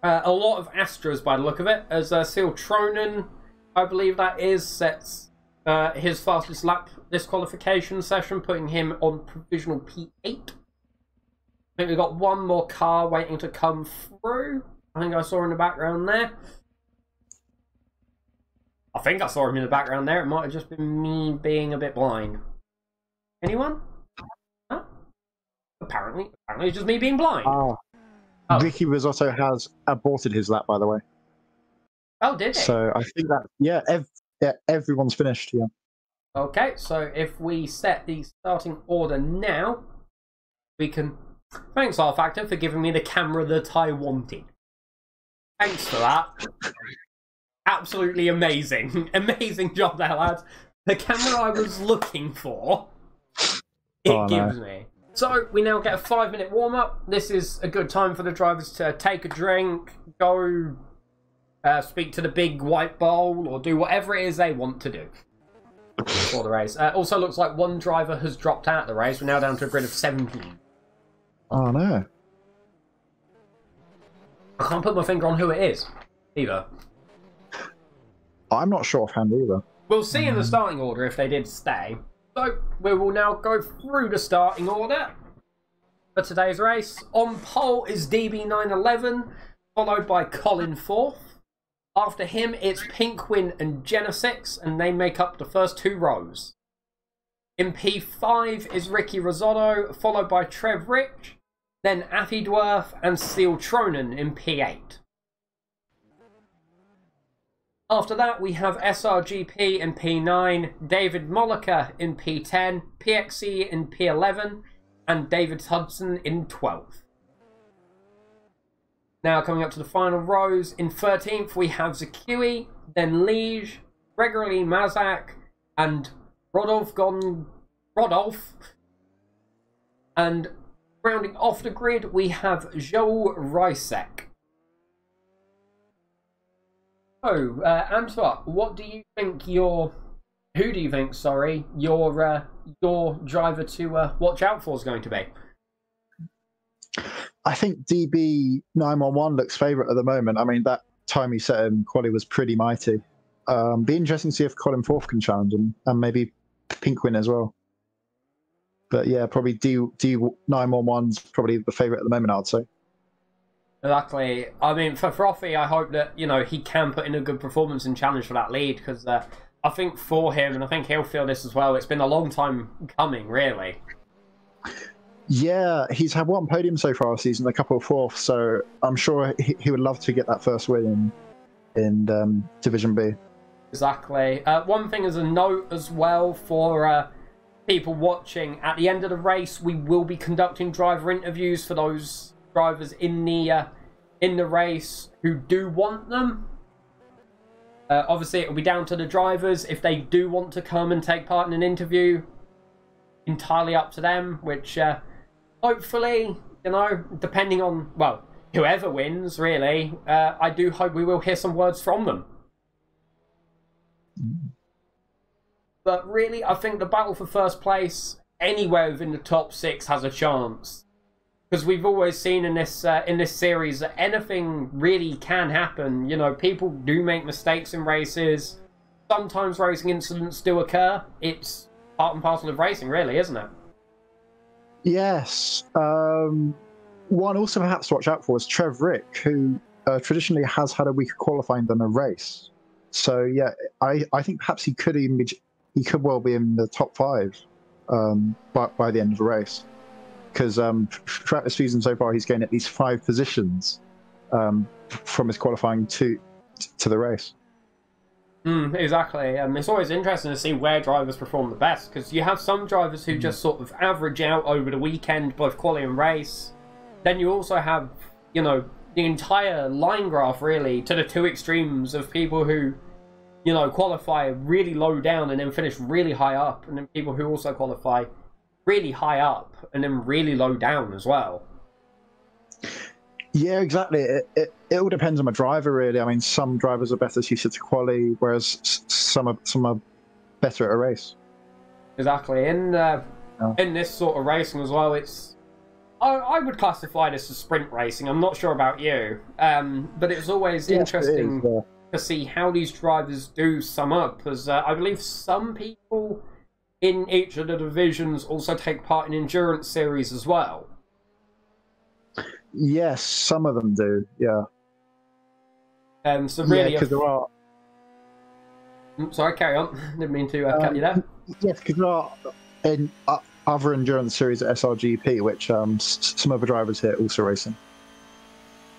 A lot of Astras by the look of it, as Seal Tronen, I believe that is, sets his fastest lap this qualification session, putting him on provisional P8. I think we've got one more car waiting to come through. I think I saw in the background there. I think I saw him in the background there. It might have just been me being a bit blind. Anyone? Huh? Apparently it's just me being blind. Oh. Ricky Risotto has aborted his lap, by the way. Oh, did he? So I think that, everyone's finished, yeah. Okay, so if we set the starting order now, we can... Thanks, R-Factor, for giving me the camera that I wanted. Thanks for that. Absolutely amazing. Amazing job there, lads. The camera I was looking for, it gives me. So, we now get a 5-minute warm-up. This is a good time for the drivers to take a drink, go speak to the big white bowl, or do whatever it is they want to do for the race. Also looks like one driver has dropped out of the race. We're now down to a grid of 17. Oh, no. I can't put my finger on who it is, either. I'm not sure offhand either. We'll see in the starting order if they did stay. So, we will now go through the starting order for today's race. On pole is DB911, followed by Colin Forth. After him, it's Pinkwin and Genesix, and they make up the first 2 rows. In P5 is Ricky Risotto, followed by Trev Rich, then Affydwerth and Seal Tronen in P8. After that, we have SRGP in P9, David Molliker in P10, PXC in P11, and David Hudson in 12th. Now coming up to the final rows, in 13th we have Zakui, then Liege, Gregory Mazak, and Rodolph. And rounding off the grid, we have Joel Rysek. So, Antwa, what do you think who do you think, sorry, your driver to watch out for is going to be? I think DB911 looks favourite at the moment. I mean, that time he set in quali was pretty mighty. Be interesting to see if Colin Forth can challenge him, and maybe Pinkwin as well. But yeah, probably D911's probably the favourite at the moment, I'd say. Exactly. I mean, for Frothy, I hope that, you know, he can put in a good performance and challenge for that lead, because I think for him, and I think he'll feel this as well, it's been a long time coming, really. Yeah, he's had one podium so far this season, a couple of fourths, so I'm sure he would love to get that first win in Division B. Exactly. One thing as a note as well for people watching, at the end of the race, we will be conducting driver interviews for those drivers in the race who do want them. Obviously, it will be down to the drivers if they do want to come and take part in an interview. Entirely up to them, which hopefully, you know, depending on, well, whoever wins, really, I do hope we will hear some words from them. But really, I think the battle for first place, anywhere within the top 6 has a chance. Because we've always seen in this series that anything really can happen. You know, people do make mistakes in races. Sometimes racing incidents do occur. It's part and parcel of racing, really, isn't it? Yes. One also perhaps to watch out for is Trev Rick, who traditionally has had a weaker qualifying than a race. So yeah, I think perhaps he could well be in the top 5 by the end of the race, because throughout the season so far he's gained at least 5 positions from his qualifying to the race. Exactly. It's always interesting to see where drivers perform the best, because you have some drivers who just sort of average out over the weekend, both quali and race. Then you also have, you know, the entire line graph, really, to the 2 extremes of people who, you know, qualify really low down and then finish really high up, and then people who also qualify really high up and then really low down as well. Yeah, exactly. It all depends on the driver, really. I mean, some drivers are better suited to quali, whereas some are better at a race. Exactly. In this sort of racing as well, I would classify this as sprint racing. I'm not sure about you, but it's always interesting to see how these drivers do sum up, as I believe some people in each of the divisions also take part in endurance series as well. Yes, some of them do, yeah. So really, because there are... Sorry, carry on. Didn't mean to cut you there. Yes, because there are in other endurance series at SRGP, which some other drivers here also racing.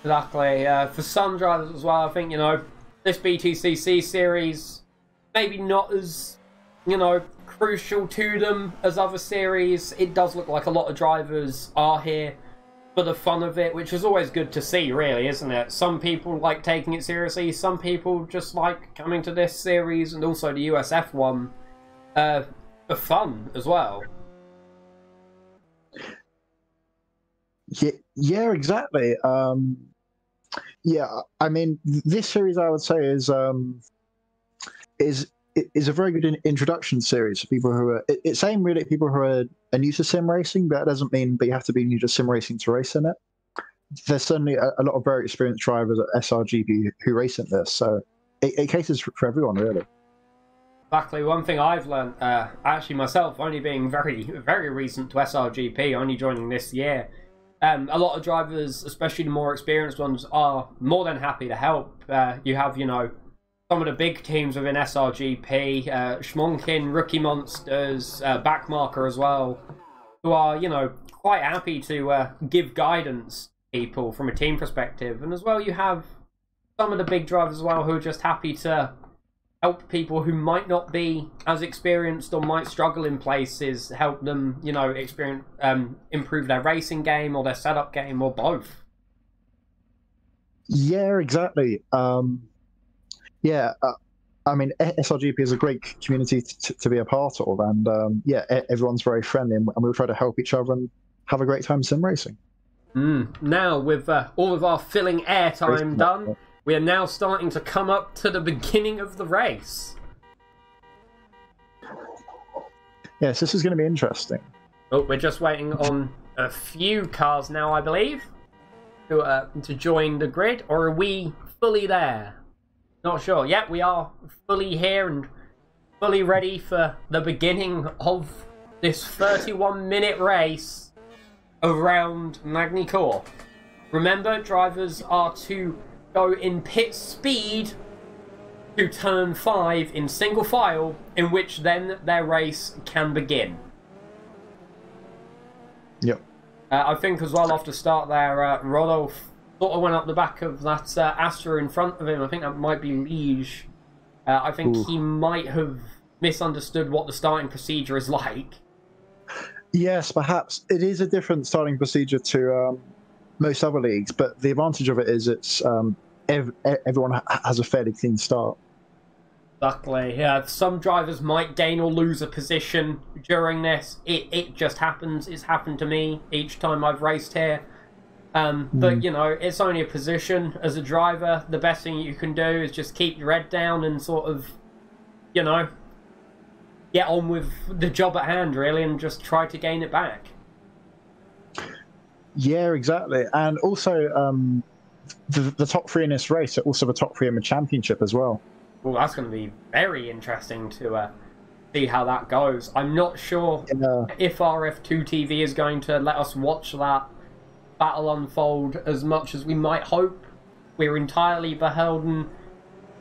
Exactly. For some drivers as well, I think, you know, this Btcc series, maybe not as, you know, crucial to them as other series. It does look like a lot of drivers are here for the fun of it, which is always good to see, really, isn't it? Some people like taking it seriously, some people just like coming to this series and also the USF one for fun as well. Yeah, exactly. Yeah, I mean, this series I would say is a very good introduction series for people who are. It's aimed really at people who are new to sim racing, but that doesn't mean you have to be new to sim racing to race in it. There's certainly a lot of very experienced drivers at SRGP who race in this, so it caters for everyone, really. Exactly. One thing I've learned, actually myself, only being very, very recent to SRGP, only joining this year, a lot of drivers, especially the more experienced ones, are more than happy to help. You have, you know, some of the big teams within SRGP, Schmonkin, Rookie Monsters, Backmarker as well, who are, you know, quite happy to give guidance to people from a team perspective. And as well, you have some of the big drivers as well who are just happy to help people who might not be as experienced or might struggle in places, help them, you know, improve their racing game or their setup game or both. Yeah, exactly. Yeah, I mean, SRGP is a great community to be a part of, and yeah, everyone's very friendly, and we'll try to help each other and have a great time sim racing. Now, with all of our filling airtime done, we are now starting to come up to the beginning of the race. Yes, this is going to be interesting. Oh, we're just waiting on a few cars now, I believe, to join the grid, or are we fully there? Not sure. Yeah, we are fully here and fully ready for the beginning of this 31-minute race around Magny Core. Remember, drivers are to go in pit speed to turn 5 in single file, in which then their race can begin. Yep. I think as well, off the start there, Rodolph sort of went up the back of that Astra in front of him. I think that might be Liege. I think he might have misunderstood what the starting procedure is like. Yes, perhaps. It is a different starting procedure to most other leagues, but the advantage of it is it's everyone has a fairly clean start. Exactly. Yeah, some drivers might gain or lose a position during this. It just happens. It's happened to me each time I've raced here. But, you know, it's only a position. As a driver, the best thing you can do is just keep your head down and sort of, you know, get on with the job at hand, really, and just try to gain it back. Yeah, exactly. And also, the top 3 in this race are also the top 3 in the championship as well. Well, that's going to be very interesting to see how that goes. I'm not sure if RF2 TV is going to let us watch that battle unfold as much as we might hope. We're entirely beholden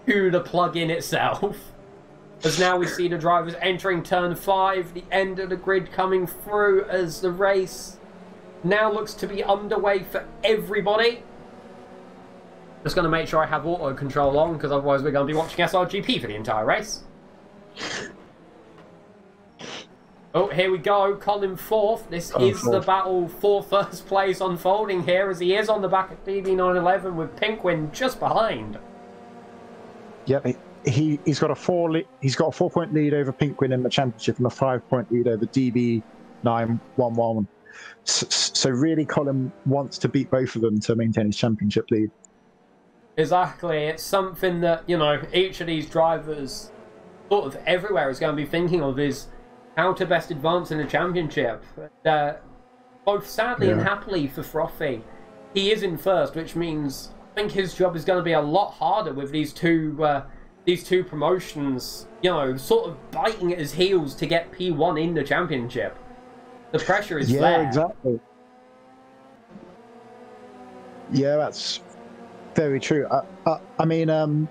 to the plug-in itself. As now we see the drivers entering turn 5, the end of the grid coming through as the race now looks to be underway for everybody. Just going to make sure I have auto control on, because otherwise we're going to be watching SRGP for the entire race. Oh, here we go. Colin 4th. This is the battle for first place unfolding here, as he is on the back of DB911 with Pinkwin just behind. Yep, he's got a 4-point lead over Pinkwin in the championship and a 5-point lead over DB911. So really, Colin wants to beat both of them to maintain his championship lead. Exactly. It's something that, you know, each of these drivers sort of everywhere is going to be thinking of, is how to best advance in the championship. Both sadly and happily for Frothy, he is in first, which means I think his job is going to be a lot harder with these two promotions, you know, sort of biting at his heels to get P1 in the championship. The pressure is there. Yeah, exactly. Yeah, that's very true. I mean,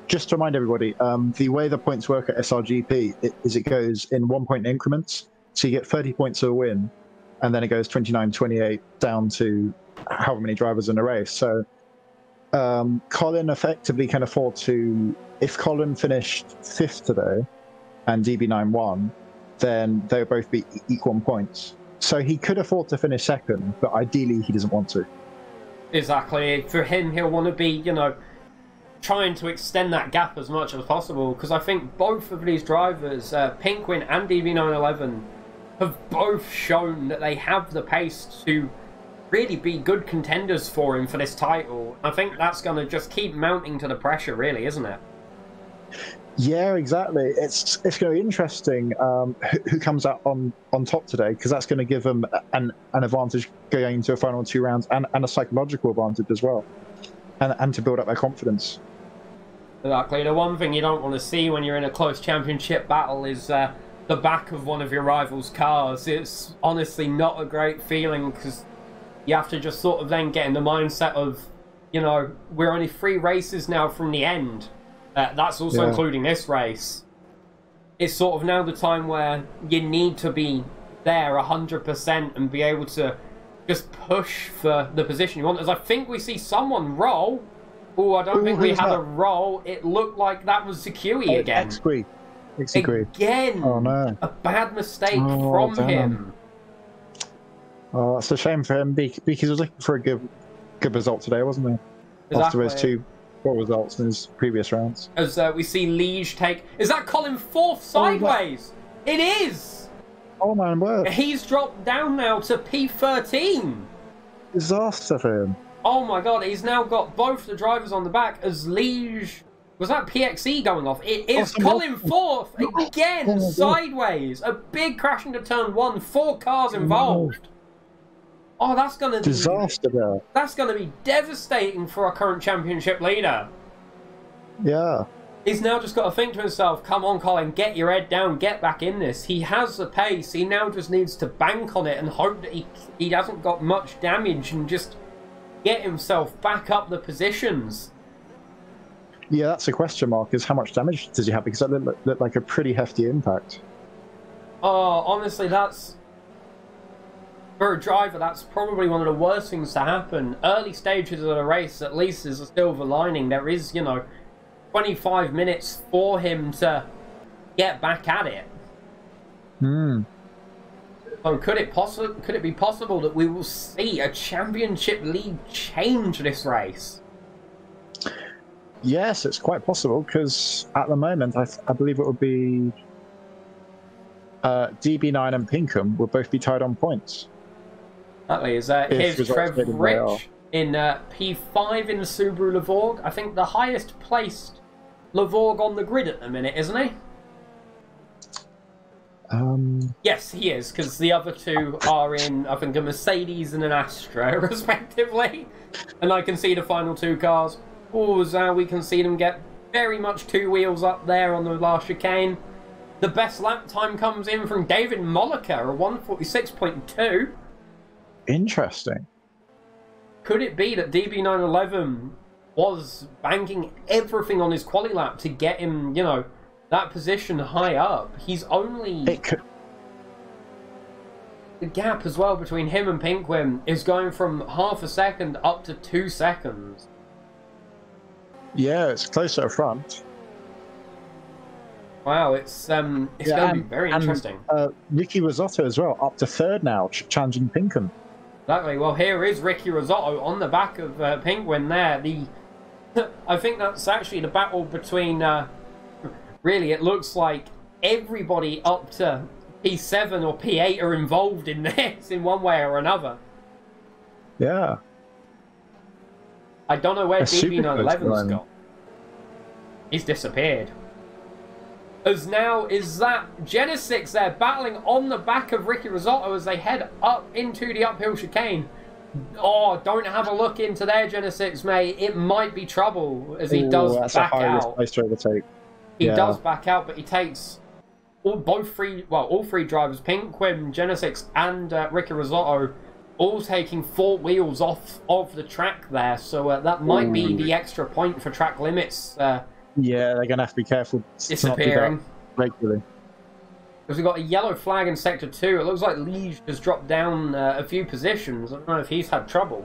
just to remind everybody, the way the points work at SRGP is it goes in 1-point increments. So you get 30 points to a win, and then it goes 29, 28 down to however many drivers in a race. So Colin effectively can afford to, if Colin finished 5th today and DB9 won, then they would both be equal on points. So he could afford to finish 2nd, but ideally he doesn't want to. Exactly. For him, he'll want to be, you know, trying to extend that gap as much as possible, because I think both of these drivers, Pinkwin and DB911, have both shown that they have the pace to really be good contenders for him for this title. I think that's going to just keep mounting to the pressure, really, isn't it? Yeah, exactly. It's going to be interesting who comes out on top today, because that's going to give them an advantage going into a final 2 rounds, and a psychological advantage as well, and to build up their confidence. Exactly. The one thing you don't want to see when you're in a close championship battle is the back of one of your rivals' cars. It's honestly not a great feeling, because you have to just sort of then get in the mindset of, you know, we're only 3 races now from the end. That's also including this race. It's sort of now the time where you need to be there 100% and be able to just push for the position you want. As I think we see someone roll. Oh, I don't think we had a roll. It looked like that was Zakui again. Again. Oh, no. A bad mistake from him. Oh, it's a shame for him, because he was looking for a good result today, wasn't he? after those two poor results in his previous rounds. As we see Liege take... Is that Colin fourth sideways? It is! Oh my word. He's dropped down now to P13. Disaster for him. Oh my god, he's now got both the drivers on the back as Liege... Was that PXE going off? It is Colin fourth again, sideways. A big crash into turn 1, 4 cars involved. Oh, that's going to be... Disaster there. That's going to be devastating for our current championship leader. Yeah. He's now just got to think to himself, come on, Colin, get your head down, get back in this. He has the pace. He now just needs to bank on it and hope that he hasn't got much damage and just get himself back up the positions. Yeah, that's a question mark, is how much damage does he have? Because that looked like a pretty hefty impact. Oh, honestly, that's... For a driver, that's probably one of the worst things to happen. Early stages of the race, at least, is a silver lining. There is, you know, 25 minutes for him to get back at it. So could it be possible that we will see a championship lead change this race? Yes, it's quite possible, because at the moment, I believe it would be DB9 and Pinkham will both be tied on points. Exactly. Here's Trev Rich in P5 in the Subaru Levorg. I think the highest placed Levorg on the grid at the minute, isn't he? Yes, he is, because the other two are in, I think, a Mercedes and an Astra, respectively. And I can see the final two cars. We can see them get very much 2 wheels up there on the last chicane. The best lap time comes in from David Molliker, a 146.2. Interesting. Could it be that DB911 was banking everything on his quali lap to get him, you know, that position high up? He's only... The gap as well between him and Pinkwim is going from half a second up to 2 seconds. Yeah, it's closer front. Wow, it's going to be very interesting. Ricky Risotto as well, up to third now, challenging Pinkham. Exactly. Well, here is Ricky Risotto on the back of Pinkwin there. I think that's actually the battle between... really, it looks like everybody up to P7 or P8 are involved in this in one way or another. Yeah. I don't know where DB911's gone. He's disappeared. As now is that Genesix there battling on the back of Ricky Risotto as they head up into the uphill chicane. Oh, don't have a look into there, Genesix, mate. It might be trouble as he does back out. He does back out, but he takes all three drivers, Pinkwim, Genesix, and Ricky Risotto, all taking 4 wheels off of the track there. So that might be the extra point for track limits. Yeah, they're going to have to be careful. Disappearing. Regularly. Because we've got a yellow flag in Sector 2. It looks like Liege has dropped down a few positions. I don't know if he's had trouble.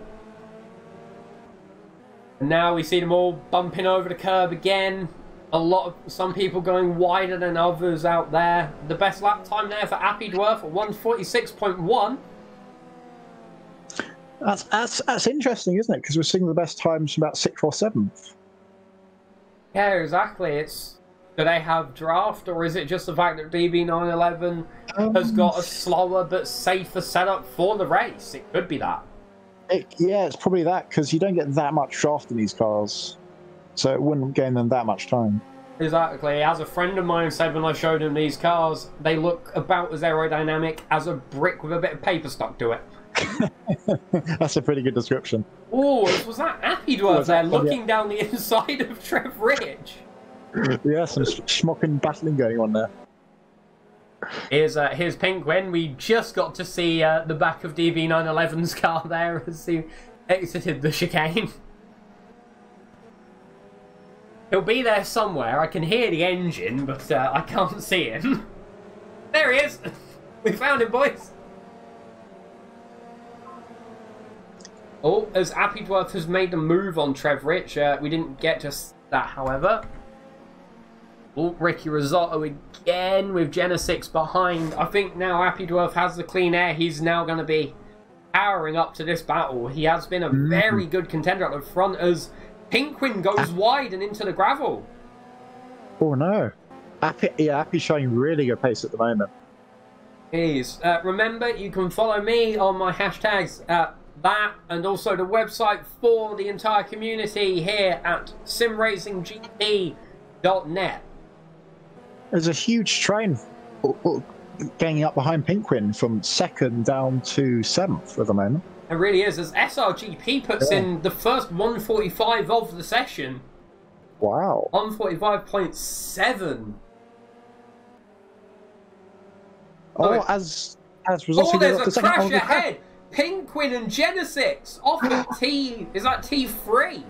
And now we see them all bumping over the curb again. Some people going wider than others out there. The best lap time there for Appledworth at 146.1. That's interesting, isn't it? Because we're seeing the best times from about 6th or 7th. Yeah, exactly. Do they have draft, or is it just the fact that DB911 has got a slower but safer setup for the race? It could be that. Yeah, it's probably that, because you don't get that much draft in these cars, so it wouldn't gain them that much time. Exactly. As a friend of mine said when I showed him these cars, they look about as aerodynamic as a brick with a bit of paper stuck to it. That's a pretty good description. Oh, was that Appledworth there looking down the inside of Trev Ridge? Yeah, some schmocking battling going on there. Here's Pinkwin. We just got to see the back of DB911's car there as he exited the chicane. He'll be there somewhere. I can hear the engine, but I can't see him. There he is. We found him, boys. Oh, as Appledworth has made the move on Trev Rich. We didn't get to that, however. Oh, Ricky Risotto again with Genesix behind. I think now Appledworth has the clean air. He's now going to be powering up to this battle. He has been a very good contender at the front as Pinkwin goes wide and into the gravel. Oh no. Appy's showing really good pace at the moment. Please. Remember, you can follow me on my hashtags at that, and also the website for the entire community here at Simracing-Gp.net. There's a huge train ganging up behind Pinkwin from 2nd down to 7th at the moment. It really is, as SRGP puts in the first 145 of the session. Wow. 145.7. Oh, as results. Oh, there's a crash ahead. Pinkwin and Genesix off at T. Is that T3?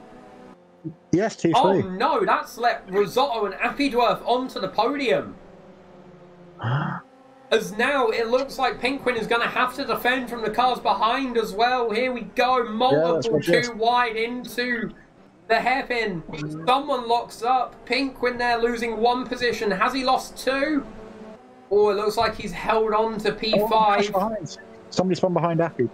Yes, T3. Oh no, that's let Risotto and Appydwerf onto the podium. As now it looks like Pinkwin is going to have to defend from the cars behind as well. Here we go, multiple too wide into the hairpin. Someone locks up. Pinkwin there losing 1 position. Has he lost 2? Oh, it looks like he's held on to P5. Oh, somebody spun behind Appy.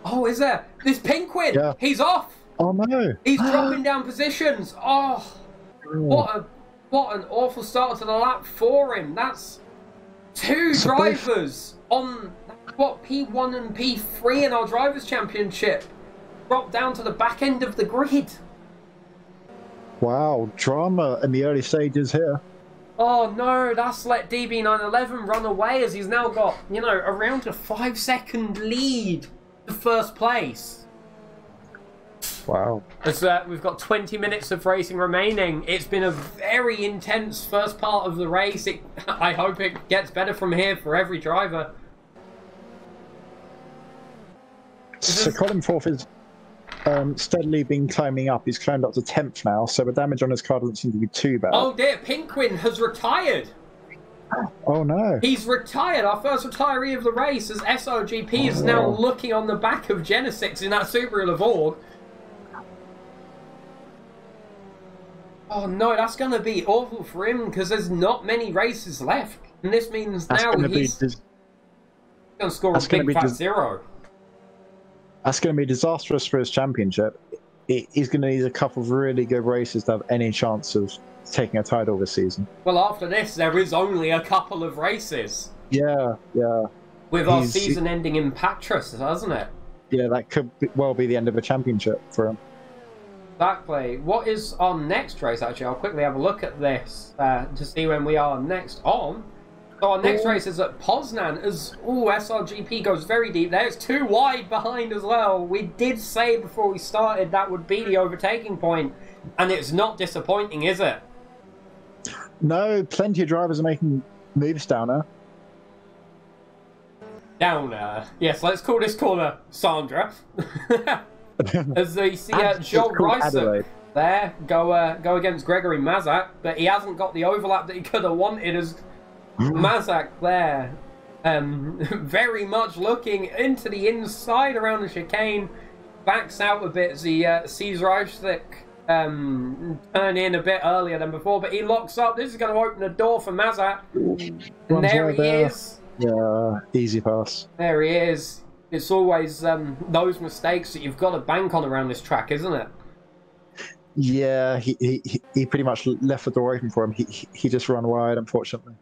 Oh, is there? This Pinkwin! Yeah. He's off! Oh no! He's dropping down positions. Oh, what an awful start to the lap for him. That's 2 drivers on what, P1 and P3 in our Drivers' Championship. Dropped down to the back end of the grid. Wow, drama in the early stages here. Oh no, that's let DB911 run away, as he's now got, you know, around a 5-second lead to first place. Wow. As we've got 20 minutes of racing remaining. It's been a very intense first part of the race. I hope it gets better from here for every driver. So Colin Forth is steadily been climbing up. He's climbed up to 10th now, so the damage on his car doesn't seem to be too bad. Oh dear, Pinkwin has retired. Oh no. He's retired, our first retiree of the race, as SRGP is now looking on the back of Genesix in that Subaru Levorg. Oh no, that's going to be awful for him, because there's not many races left. And this means now he's going to score a big fat 0. That's going to be disastrous for his championship. He's going to need a couple of really good races to have any chance of taking a title this season. Well, after this, there is only a couple of races. Yeah. With our season ending in Patras, doesn't it? Yeah, that could well be the end of a championship for him. Exactly. What is our next race, actually? I'll quickly have a look at this to see when we are next on. So our next race is at Poznan, as SRGP goes very deep there. It's 2 wide behind as well. We did say before we started that would be the overtaking point, and it's not disappointing, is it? No, plenty of drivers are making moves down there. Downer. Yes, let's call this corner Sandra. As you see Joel Rice there go against Gregory Mazak, but he hasn't got the overlap that he could have wanted, as Mazak there very much looking into the inside around the chicane, backs out a bit as he sees Reislich turn in a bit earlier than before, but he locks up. This is going to open the door for Mazak, and there he is. Yeah, easy pass. There he is. It's always those mistakes that you've got to bank on around this track, isn't it? Yeah, he pretty much left the door open for him. He just ran wide, unfortunately.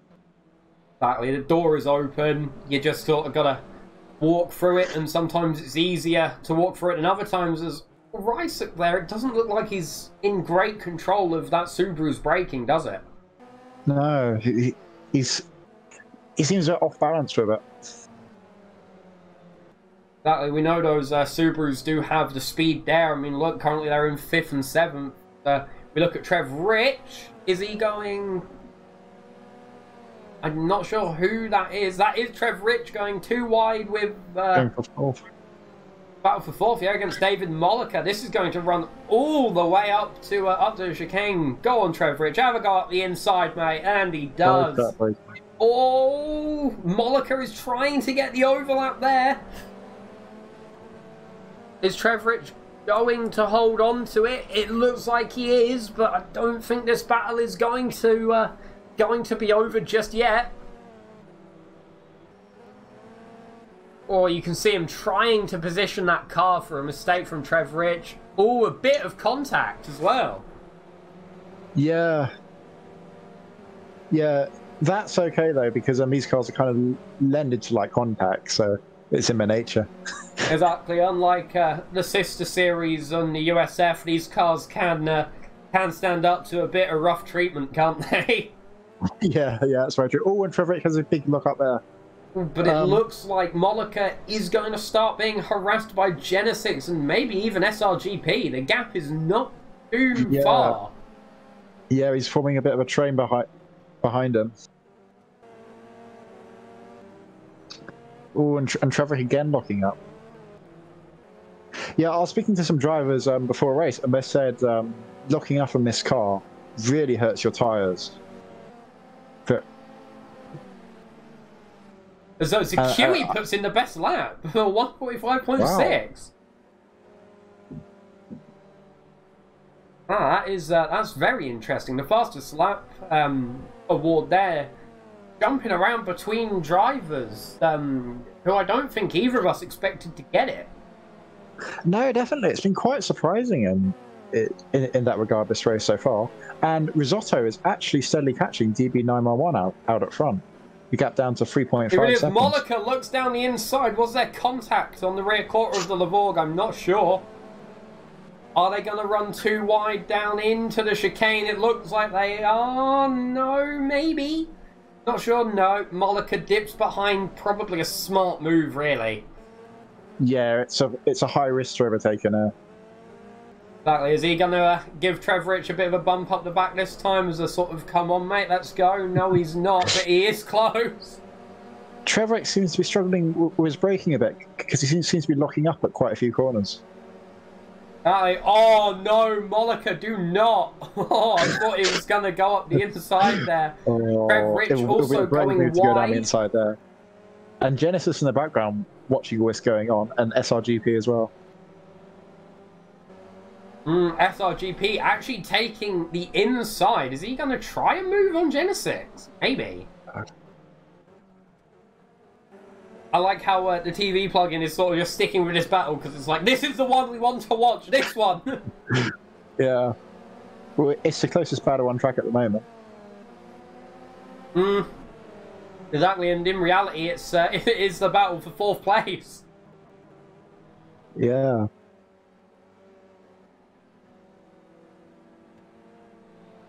Exactly, the door is open. You just sort of got to walk through it, and sometimes it's easier to walk through it than other times. As Rice there, it doesn't look like he's in great control of that Subaru's braking, does it? No, he seems off balance with it. Exactly, we know those Subarus do have the speed there. I mean, look, currently they're in 5th and 7th. We look at Trev Rich. Is he going... I'm not sure who that is. That is Trev Rich going 2 wide with... going for 4th. Battle for 4th, yeah, against David Molliker. This is going to run all the way up to chicane. Go on, Trev Rich. Have a go up the inside, mate. And he does. Oh, Molliker is trying to get the overlap there. Is Trev Rich going to hold on to it? It looks like he is, but I don't think this battle is going to be over just yet. Or you can see him trying to position that car for a mistake from Trev Rich. Oh, a bit of contact as well. Yeah. Yeah, that's okay though, because these cars are kind of lended to like contact, so it's in their nature. Exactly. Unlike the sister series on the USF, these cars can stand up to a bit of rough treatment, can't they? Yeah, that's very true. Oh, and Trev Rich has a big look up there. But it looks like Mollica is going to start being harassed by Genesis and maybe even SRGP. The gap is not too far. Yeah, he's forming a bit of a train behind him. Oh, and Trevor again locking up. Yeah, I was speaking to some drivers before a race, and they said locking up on this car really hurts your tyres. As though Security puts in the best lap, 1:45.6. Wow. That's very interesting. The fastest lap award there, jumping around between drivers who I don't think either of us expected to get it. No, definitely, it's been quite surprising in that regard this race so far. And Risotto is actually steadily catching DB911 out at front. The gap down to 3.5 seconds. Mollica looks down the inside. Was there contact on the rear quarter of the Lavorg? I'm not sure. Are they going to run too wide down into the chicane? It looks like they are. No, maybe. Not sure. No. Mollica dips behind. Probably a smart move, really. Yeah, it's a high risk to overtake her. Exactly. Is he going to give Trev Rich a bit of a bump up the back this time as a sort of, come on, mate, let's go? No, he's not, but he is close. Trev Rich seems to be struggling with his braking a bit because he seems to be locking up at quite a few corners. Oh, no, Mollica, do not. Oh, I thought he was going to go up the inside there. Trev Rich also going wide. To go down the inside there. And Genesis in the background watching all this going on, and SRGP as well. SRGP actually taking the inside. Is he going to try and move on Genesis? Maybe. I like how the TV plugin is sort of just sticking with this battle because it's like, this is the one we want to watch, this one. Yeah. Well, it's the closest battle on track at the moment. Exactly, and in reality, it is the battle for 4th place. Yeah.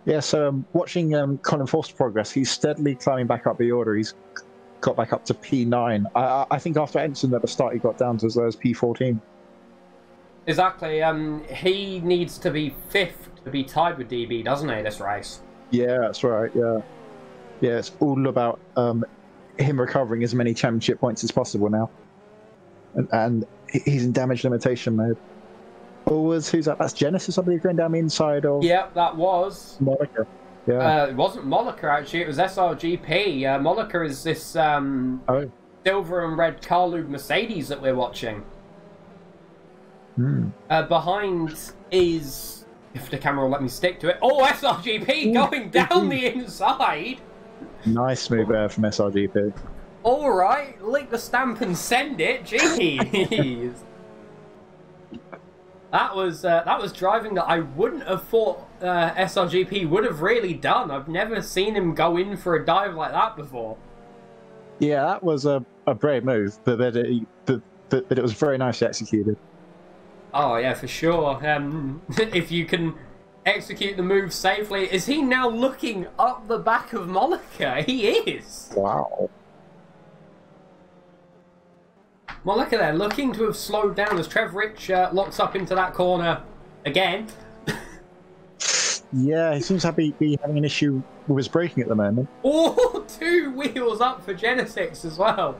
Yeah, so watching Colin Forster progress, he's steadily climbing back up the order. He's got back up to P9. I think after Ensign at the start, he got down to as low as P14. Exactly. He needs to be 5th to be tied with DB, doesn't he, this race? Yeah, that's right, yeah. Yeah, it's all about him recovering as many championship points as possible now. And he's in damage limitation mode. Who's that? That's Genesis, I believe, going down the inside of... Yep, that was. Mollica. Yeah. It wasn't Mollica, actually. It was SRGP. Mollica is this silver and red Carlube Mercedes that we're watching. Behind is... If the camera will let me stick to it. Oh, SRGP going down the inside! Nice move there from SRGP. All right, lick the stamp and send it. Jeez. That was driving that I wouldn't have thought SRGP would have really done. I've never seen him go in for a dive like that before. Yeah, that was a brave move, but it was very nicely executed. Oh yeah, for sure. If you can execute the move safely, is he now looking up the back of Mollica? He is. Wow. Mollica there, looking to have slowed down as Trev Rich locks up into that corner again. Yeah, he seems to be having an issue with his braking at the moment. Oh, 2 wheels up for Genesis as well.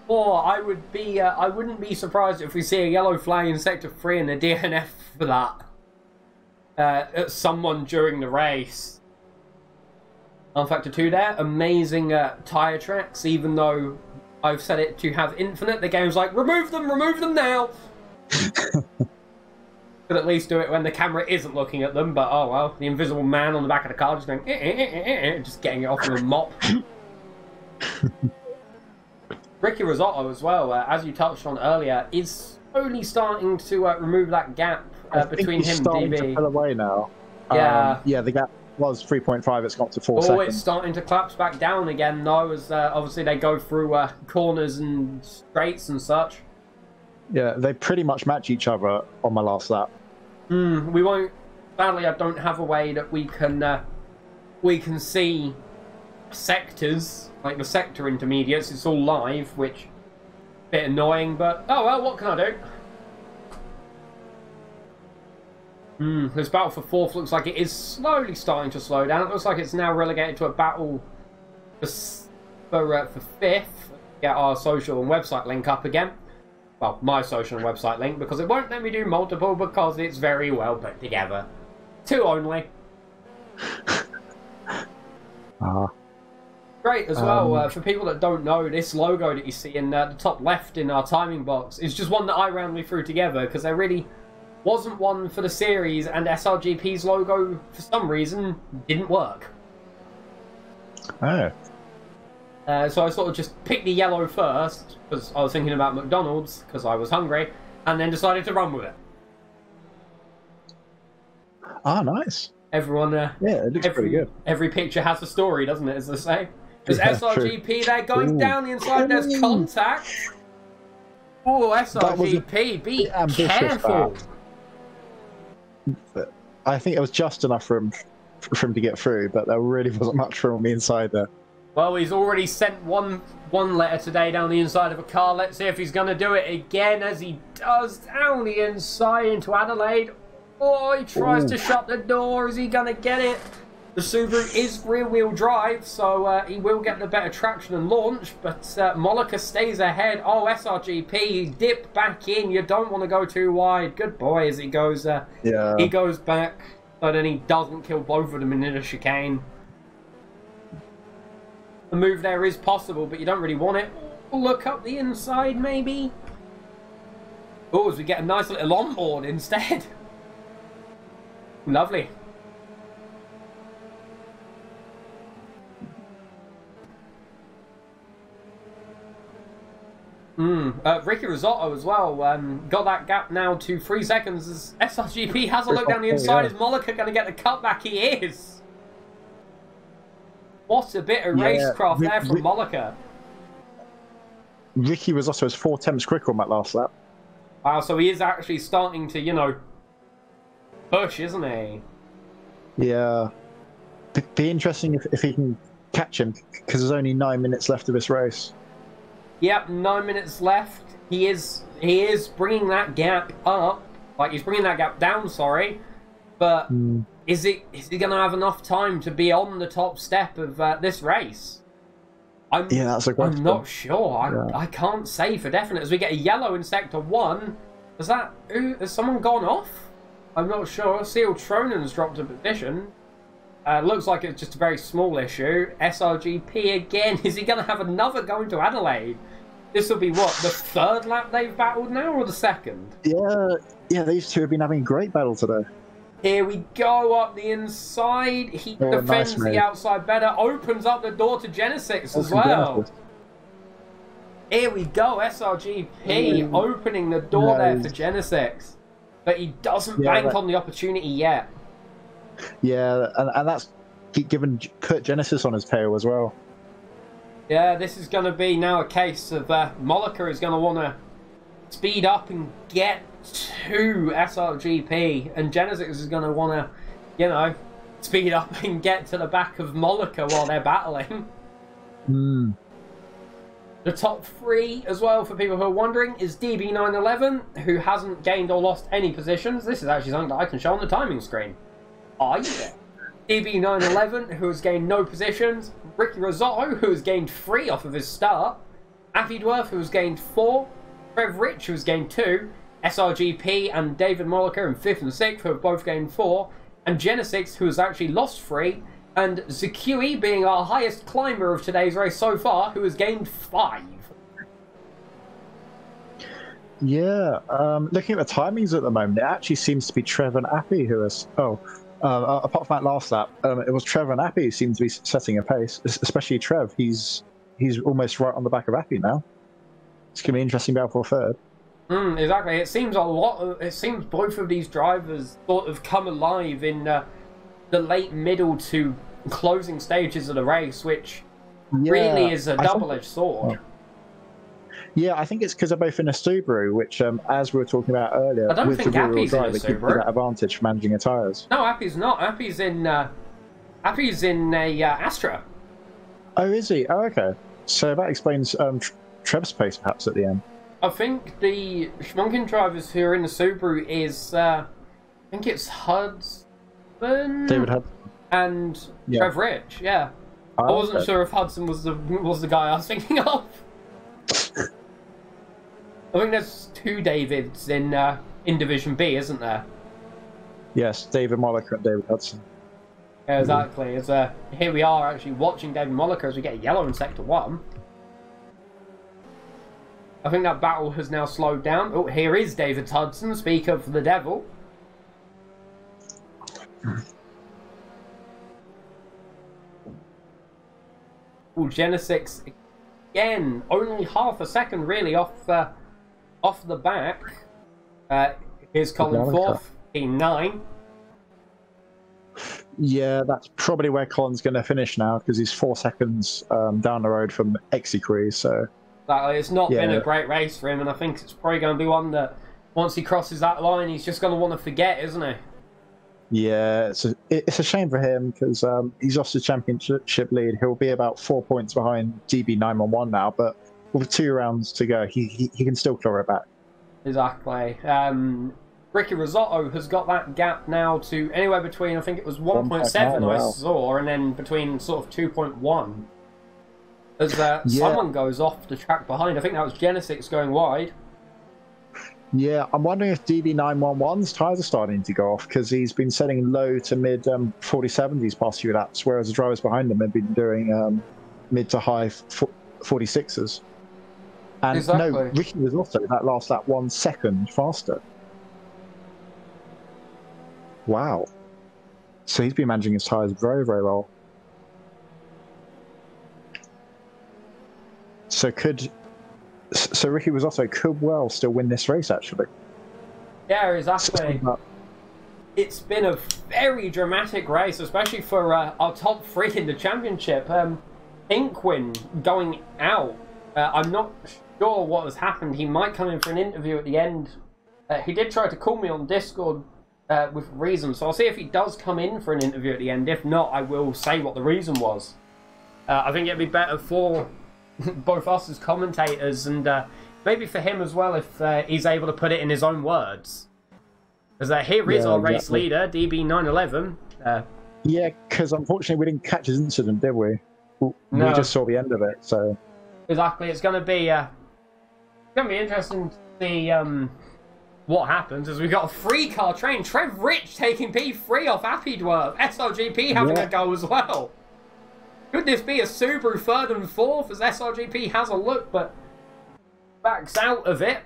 Or I wouldn't be surprised if we see a yellow flag in Sector 3 and a DNF for that. At someone during the race. On Factor 2 there, amazing tyre tracks, even though I've set it to have infinite. The game's like, remove them now! Could at least do it when the camera isn't looking at them, but oh well. The invisible man on the back of the car just going, just getting it off with a mop. Ricky Risotto as well, as you touched on earlier, is slowly starting to remove that gap between him and DB. To pull away now. Yeah. Yeah, the gap was 3.5. It's got to 4 Oh, seconds. it's starting to collapse back down again, though, as obviously they go through corners and straights and such. Yeah, they pretty much match each other on my last lap. We won't. Sadly, I don't have a way that we can see sectors, like the sector intermediates. It's all live, which is a bit annoying, but oh well, what can I do? This battle for fourth looks like it is slowly starting to slow down. It looks like it's now relegated to a battle for fifth. Get our social and website link up again. Well, my social and website link, because it won't let me do multiple because it's very well put together. 2 only. Great as well, for people that don't know, this logo that you see in the top left in our timing box is just one that I randomly threw together because there really wasn't one for the series, and SRGP's logo, for some reason, didn't work. Oh. So I sort of just picked the yellow first, because I was thinking about McDonald's, because I was hungry, and then decided to run with it. Ah, nice. Everyone, yeah, it looks pretty good. Every picture has a story, doesn't it, as they say? There's SRGP true. there, going down the inside, there's contact. Oh, SRGP, be careful. I think it was just enough for him to get through, but there really wasn't much for him on the inside there. Well, he's already sent one letter today down the inside of a car. Let's see if he's going to do it again, as he does down the inside into Adelaide. Oh, he tries to shut the door. Is he going to get it? The Subaru is rear-wheel drive, so he will get the better traction and launch, but Mollica stays ahead. Oh, SRGP, dip back in. You don't want to go too wide. Good boy, as he goes, he goes back, so then he doesn't kill both of them in the chicane. The move there is possible, but you don't really want it. Look up the inside, maybe. Oh, as we get a nice little onboard instead. Lovely. Ricky Risotto as well. Got that gap now to 3 seconds. As SRGP has a look down the inside. Is Mollica going to get the cutback? He is. What a bit of racecraft there from Mollica. Ricky Risotto is 4 temps quicker on that last lap. Wow, so he is actually starting to, you know, push, isn't he? Yeah. Be interesting if he can catch him, because there's only 9 minutes left of this race. Yep, 9 minutes left. He is bringing that gap up. Like, he's bringing that gap down, sorry. But is he going to have enough time to be on the top step of this race? That's a question. I'm not sure. I can't say for definite. As we get a yellow in Sector 1, has someone gone off? I'm not sure. Seal Tronen's dropped a position. Looks like it's just a very small issue. SRGP again. Is he going to have another go into Adelaide? This will be what, the 3rd lap they've battled now, or the 2nd? Yeah. These two have been having a great battle today. Here we go up the inside. He defends the outside better. Opens up the door to Genesix as well. Here we go. SRGP opening the door there for Genesix. But he doesn't bank on the opportunity yet. Yeah, and that's given Kurt Genesis on his tail as well. Yeah, this is going to be now a case of Mollica is going to want to speed up and get to SRGP, and Genesis is going to want to, you know, speed up and get to the back of Mollica while they're battling. The top 3 as well, for people who are wondering, is DB911, who hasn't gained or lost any positions. This is actually something that I can show on the timing screen. DB911, who has gained no positions. Ricky Risotto, who has gained 3 off of his start. Affydworth, who has gained 4. Trev Rich, who has gained 2. SRGP and David Mollica in 5th and 6th, who have both gained 4. And Genesix, who has actually lost 3. And Zakui, being our highest climber of today's race so far, who has gained 5. Yeah, looking at the timings at the moment, it actually seems to be Trev and Appy who is... apart from that last lap, it was Trev and Appy who seem to be setting a pace, especially Trev. He's almost right on the back of Appy now. It's going to be interesting battle for third. Exactly. It seems it seems both of these drivers sort of come alive in the late middle to closing stages of the race, which really is a double-edged sword. Yeah, I think it's because they're both in a Subaru, which, as we were talking about earlier, I don't with think the rear-wheel Appy's in a drive, it gives you Subaru. that advantage for managing your tyres. No, Appy's not. Appy's in a Astra. Oh, is he? Oh, okay. So that explains Trev's pace, perhaps, at the end. I think the Schmonken drivers who are in the Subaru is, I think it's Hudson, David Hudson, and Trev Rich. Yeah, oh, I wasn't sure if Hudson was the guy I was thinking of. I think there's 2 Davids in Division B, isn't there? Yes, David Molliker and David Hudson. Yeah, exactly. It's, here we are actually watching David Molliker as we get yellow in Sector 1. I think that battle has now slowed down. Oh, here is David Hudson, speak of the devil. Oh, Genesis again, only half a second really off the back. Here's Colin fourth, P9. Yeah, that's probably where Colin's going to finish now, because he's 4 seconds down the road from Execree, so... It's not been a great race for him, and I think it's probably going to be one that, once he crosses that line, he's just going to want to forget, isn't he? Yeah, it's a shame for him, because he's lost the championship lead. He'll be about 4 points behind DB911 now, but with 2 rounds to go, he can still claw it back. Exactly. Ricky Risotto has got that gap now to anywhere between, I think it was 1.7 I saw, and then between sort of 2.1. As someone goes off the track behind. I think that was Genesis going wide. Yeah, I'm wondering if DB911's tyres are starting to go off, because he's been setting low to mid 47s these past few laps, whereas the drivers behind him have been doing mid to high 46s. And no, Ricky was also that last lap 1 second faster. Wow. So he's been managing his tyres very, very well. So Ricky was also could well still win this race, actually. Yeah, exactly. It's been a very dramatic race, especially for our top 3 in the championship. Inkwin going out. I'm not sure what has happened. He might come in for an interview at the end. He did try to call me on Discord with reason, so I'll see if he does come in for an interview at the end. If not, I will say what the reason was. I think it'd be better for both us as commentators, and maybe for him as well, if he's able to put it in his own words. Because here is our race leader, DB911. Yeah, because unfortunately we didn't catch his incident, did we? We just saw the end of it, so... Exactly, it's going to be interesting to see what happens, as we've got a 3-car train. Trev Rich taking P3 off Appydworth. SRGP having a go as well. Could this be a Subaru 3rd and 4th, as SRGP has a look, but backs out of it?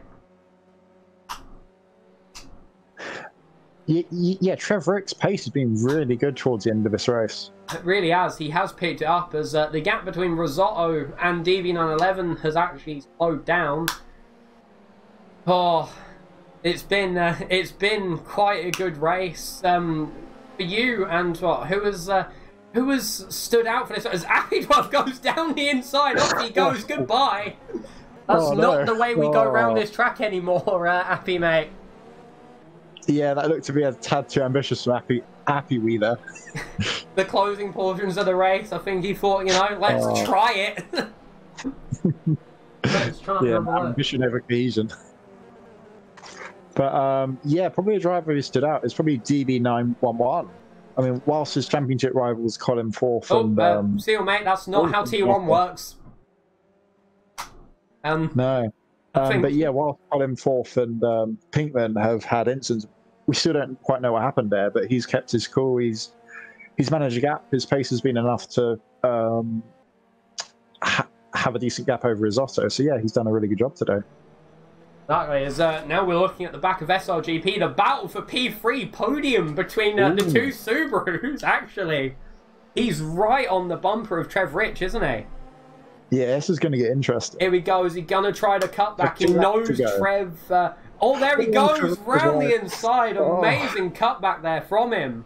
Yeah, Trev Rick's pace has been really good towards the end of this race. It really has. He has picked it up, as the gap between Risotto and DB911 has actually slowed down. Oh, it's been quite a good race for you. And who has stood out for this? As Appydworth goes down the inside, off he goes. Goodbye. That's not the way we go around this track anymore, Appy mate. Yeah, that looked to be a tad too ambitious from Appy Wheeler. The closing portions of the race, I think he thought, let's try it. Let's try ambition over cohesion. But yeah, probably a driver who stood out is probably DB911. I mean, whilst his championship rivals Colin Forth and... see you, mate, that's not how T1 works. No. But yeah, while Colin Forth and Pinkman have had incidents, we still don't quite know what happened there, but he's kept his cool. He's managed a gap. His pace has been enough to have a decent gap over Risotto. So yeah, he's done a really good job today. Exactly. Now we're looking at the back of SRGP, the battle for P3 podium between the 2 Subarus, actually. He's right on the bumper of Trev Rich, isn't he? Yeah, this is going to get interesting. Here we go. Is he going to try to cut back? He knows Trev. Oh, there he goes. Round the inside. Amazing cutback there from him.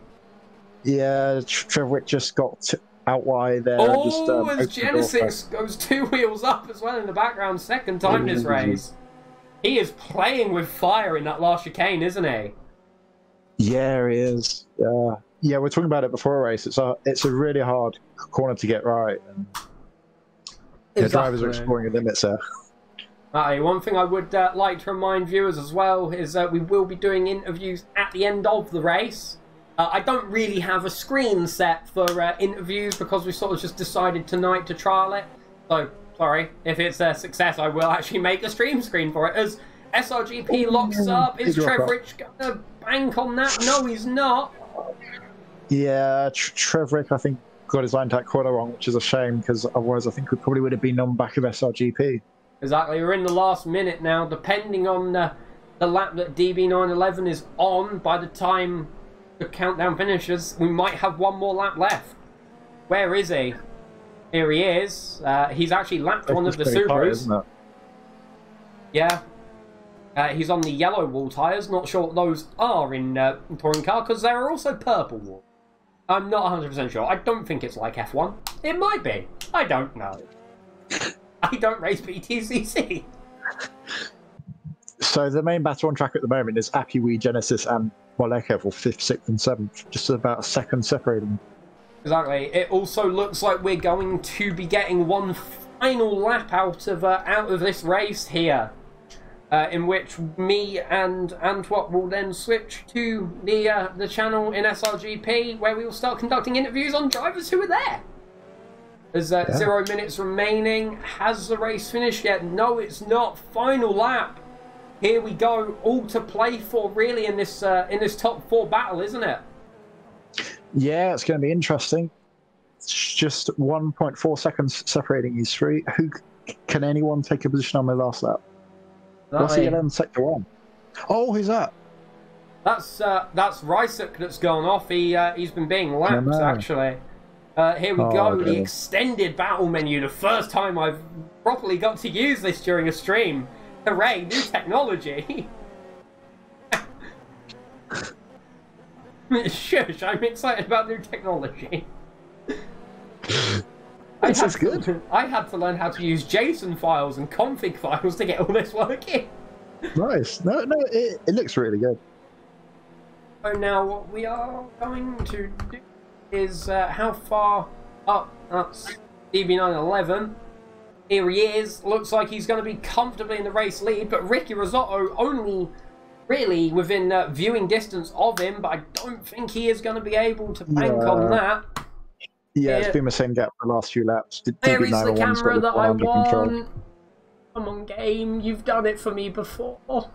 Yeah, Trev just got out wide there. Oh, as Genesis goes 2 wheels up as well in the background. Second time this race. He is playing with fire in that last chicane, isn't he? Yeah, he is. Yeah, we're talking about it before a race. It's a really hard corner to get right. And the drivers are exploring the limits there. One thing I would like to remind viewers as well is that we will be doing interviews at the end of the race. I don't really have a screen set for interviews because we sort of just decided tonight to trial it. So, sorry, if it's a success, I will actually make a stream screen for it. As SRGP locks up, is Trev Rich going to bank on that? No, he's not. Yeah, Trev Rich, I think, got his line tack corner wrong, which is a shame because otherwise I think we probably would have been on back of SRGP. Exactly, we're in the last minute now. Depending on the lap that DB911 is on, by the time the countdown finishes, we might have one more lap left. Where is he? Here he is. He's actually lapped one of the Subarus. Yeah. He's on the yellow wall tyres. Not sure what those are in touring car, because there are also purple wall. I'm not 100% sure. I don't think it's like F1. It might be. I don't know. I don't race Btcc. So the main battle on track at the moment is Apiwi, Genesis, and Moleka for 5th, 6th, and 7th. Just about a second separating. Exactly. It also looks like we're going to be getting one final lap out of this race here, in which me and Antwop will then switch to the channel in SRGP, where we will start conducting interviews on drivers who are there. There's 0 minutes remaining. Has the race finished yet? No, it's not. Final lap. Here we go. All to play for, really, in this top 4 battle, isn't it? Yeah, it's going to be interesting. It's just 1.4 seconds separating these three. Can anyone take a position on my last lap? What's he in sector 1? Oh, who's that? That's Rysuk that's gone off. He's been being lapped, actually. Here we go, the extended battle menu. The first time I've properly got to use this during a stream. Hooray, new technology. Shush, I'm excited about new technology. That's good. I had to learn how to use JSON files and config files to get all this working. Nice. No, it looks really good. So now what we are going to do is how far up. That's DB911. Here he is. Looks like he's going to be comfortably in the race lead, but Ricky Risotto only really within viewing distance of him, but I don't think he is going to be able to bank on that. Yeah, it's been the same gap for the last few laps. There is the camera that I want. Come on, game. You've done it for me before. Oh,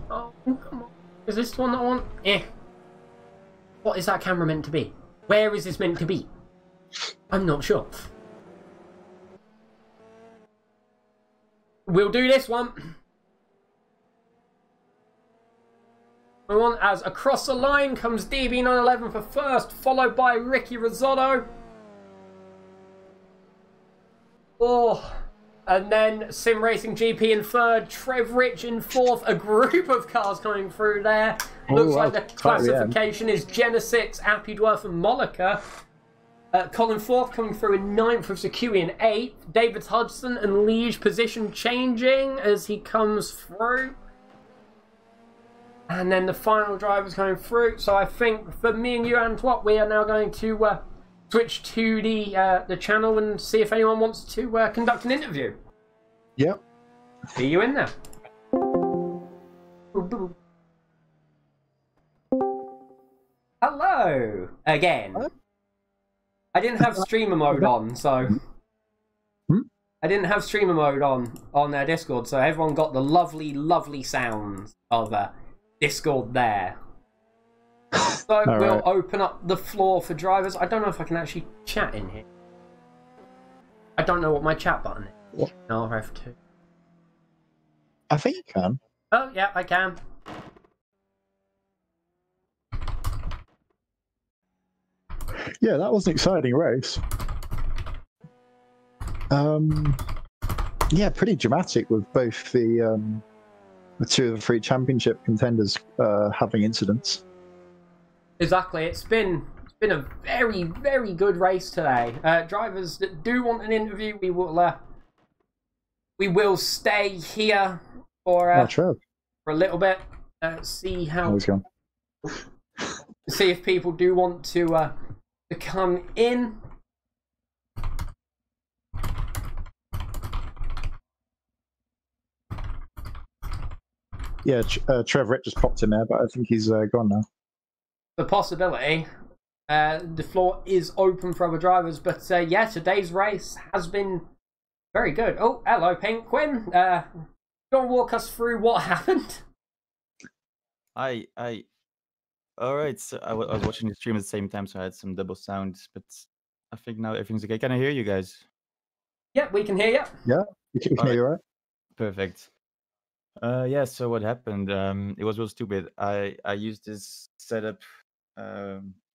come on. Is this the one that I want? What is that camera meant to be? Where is this meant to be? I'm not sure. We'll do this one. As across the line comes DB911 for first, followed by Ricky Risotto. And then Simracing-Gp in third, Trev Rich in fourth. A group of cars coming through there. Looks like the classification is Genesis, Appledworth and Moleka. Colin Forth coming through in ninth with Sakui in eighth. David Hudson and Liege position changing as he comes through. And then the final driver's coming through. So I think for me and you, Antwop, we are now going to switch to the channel and see if anyone wants to conduct an interview. Yep. See you in there. Hello again. I didn't have streamer mode on, so I didn't have streamer mode on their Discord, so everyone got the lovely sounds of Discord there. So we'll open up the floor for drivers. I don't know if I can actually chat in here. I don't know what my chat button is. What? RF2. I think you can. Oh, yeah, I can. Yeah, that was an exciting race. Yeah, pretty dramatic with both the 2 of the 3 championship contenders having incidents. Exactly. It's been a very, very good race today. Drivers that do want an interview, we will stay here for a little bit. See how. See if people do want to come in. Yeah, Trevor just popped in there, but I think he's gone now. The possibility. The floor is open for other drivers, but yeah, today's race has been very good. Oh, hello, Penguin. Go and walk us through what happened. All right, so I was watching the stream at the same time, so I had some double sound, but I think now everything's okay. Can I hear you guys? Yeah, we can hear you. Yeah, we can hear you, right? Perfect. Yeah, so what happened? It was real stupid. I used this setup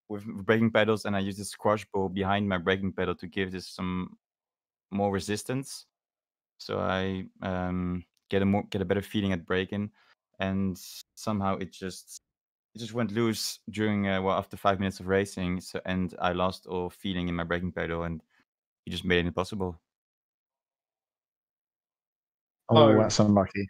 with braking pedals, and I used this squash ball behind my braking pedal to give this some more resistance. So I get a better feeling at braking, and somehow it just went loose during after 5 minutes of racing. So and I lost all feeling in my braking pedal, and it just made it impossible. Oh, that's unlucky.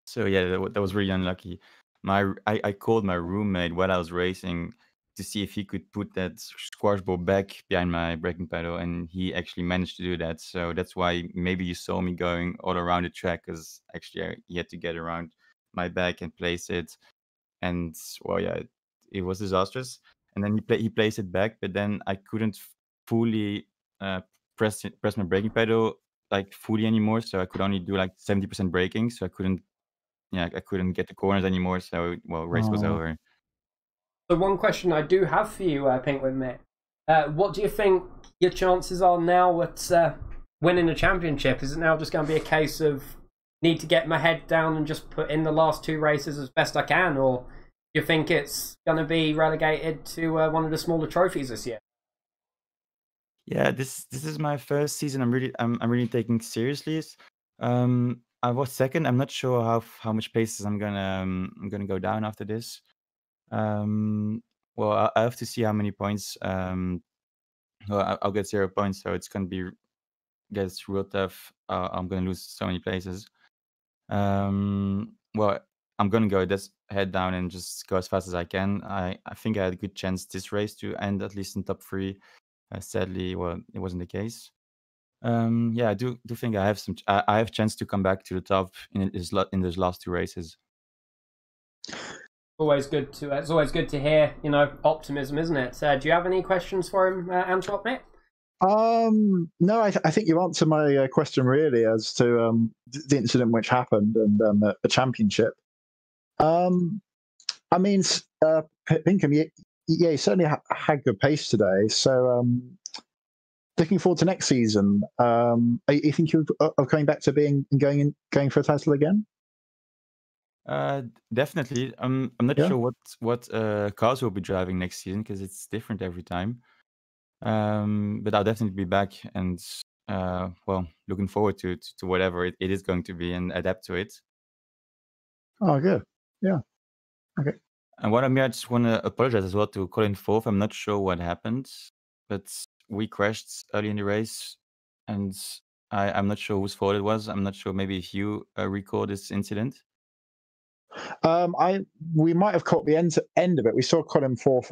So yeah, that was really unlucky. I called my roommate while I was racing to see if he could put that squash ball back behind my braking pedal, and he actually managed to do that. So that's why maybe you saw me going all around the track, because actually he had to get around my back and place it. And well, yeah, it was disastrous. And then he placed it back, but then I couldn't fully press my braking pedal like fully anymore. So I could only do like 70% braking. So I couldn't get the corners anymore. So race was over. So one question I do have for you, Penguin mate. What do you think your chances are now at winning the championship? Is it now just going to be a case of need to get my head down and just put in the last 2 races as best I can, or do you think it's going to be relegated to one of the smaller trophies this year? Yeah, this is my first season. I'm really taking seriously. I was second. I'm not sure how much places I'm gonna go down after this. Well, I have to see how many points. Well, I'll get 0 points, so it's gonna be gets real tough. I'm gonna lose so many places. Well, I'm gonna go just head down and just go as fast as I can. I think I had a good chance this race to end at least in top 3. Sadly, well, it wasn't the case. Yeah, I do think I have I have chance to come back to the top in those last 2 races. Always good to it's always good to hear, optimism, isn't it? Do you have any questions for him, Antwop, mate? No, I think you answered my question really as to the incident which happened and the championship. I mean, Pinkham, yeah, you certainly had good pace today. So, looking forward to next season. You think you're coming back to going for a title again? Definitely. I'm not sure what cars we'll be driving next season, because it's different every time. But I'll definitely be back, and well, looking forward to whatever it is going to be and adapt to it. Oh, good. Yeah. Okay. And I just want to apologize as well to Colin Forth. I'm not sure what happened, but we crashed early in the race, and I'm not sure whose fault it was. I'm not sure. Maybe if you recall this incident. We might have caught the end of it. We saw Colin Forth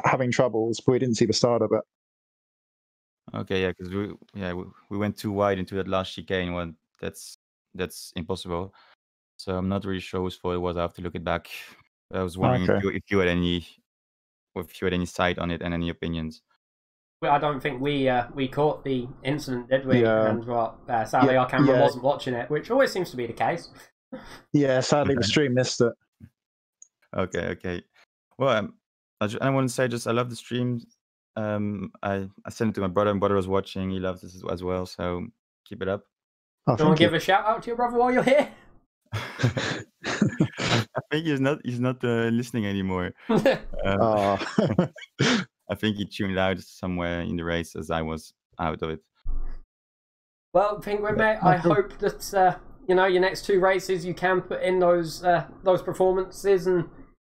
having troubles, but we didn't see the start of it. Okay, yeah, because we went too wide into that last chicane. Well, that's impossible. So I'm not really sure whose fault it was. I have to look it back. I was wondering if you had any sight on it and any opinions. Well, I don't think we caught the incident, did we? Yeah. And sadly, our camera wasn't watching it, which always seems to be the case. Yeah, sadly, the stream missed it. Okay. Well, I want to say I love the stream. I sent it to my brother. My brother was watching. He loves this as well. So keep it up. Do you want to give a shout out to your brother while you're here? I think he's not listening anymore. I think he tuned out somewhere in the race as I was out of it. Well, Penguin mate, I hope that you know, your next 2 races you can put in those performances and,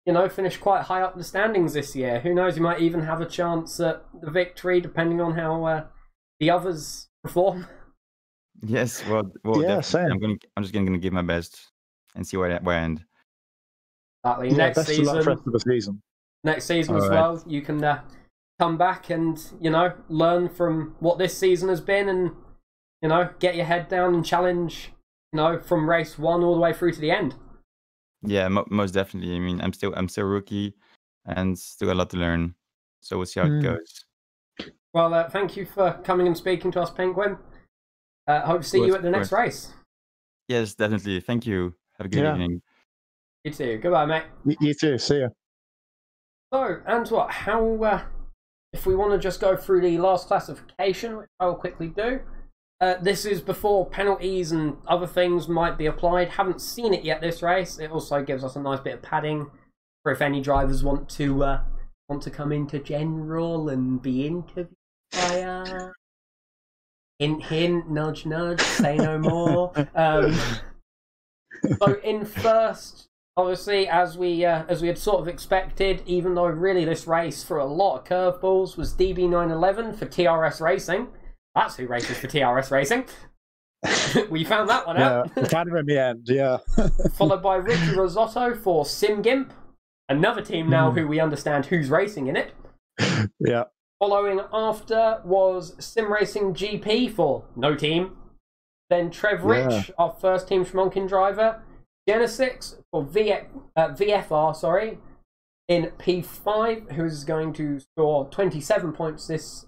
you know, finish quite high up the standings this year. Who knows? You might even have a chance at the victory, depending on how the others perform. Yes, well, Yeah, definitely. I'm just gonna give my best and see where I end. Exactly. Yeah, Next best of luck for the rest of the season. Next season All as right. well, you can come back and, you know, learn from what this season has been, and, you know, get your head down and challenge, you know, from race 1 all the way through to the end. Yeah, most definitely. I mean, I'm still rookie, and still a lot to learn. So we'll see how it goes. Well, thank you for coming and speaking to us, Penguin. Hope to see you at the next race. Yes, definitely. Thank you. Have a good evening. You too. Goodbye, mate. You too. See ya. So, and what? How? If we want to just go through the last classification, which I will quickly do. This is before penalties and other things might be applied. Haven't seen it yet this race. It also gives us a nice bit of padding for if any drivers want to come into general and be interviewed by hint hint, nudge nudge, say no more. So in first, obviously, as we had sort of expected, even though really this race for a lot of curveballs was DB911 for TRS Racing. That's who races for TRS Racing. We found that one out. Yeah, kind of in the end, yeah. Followed by Ricky Rosotto for Sim-Gimp, another team now who we understand who's racing in it. Yeah. Following after was Simracing-Gp for no team. Then Trev Rich, our first Team Schmonkin driver. Genesix for VFR, in P5, who's going to score 27 points this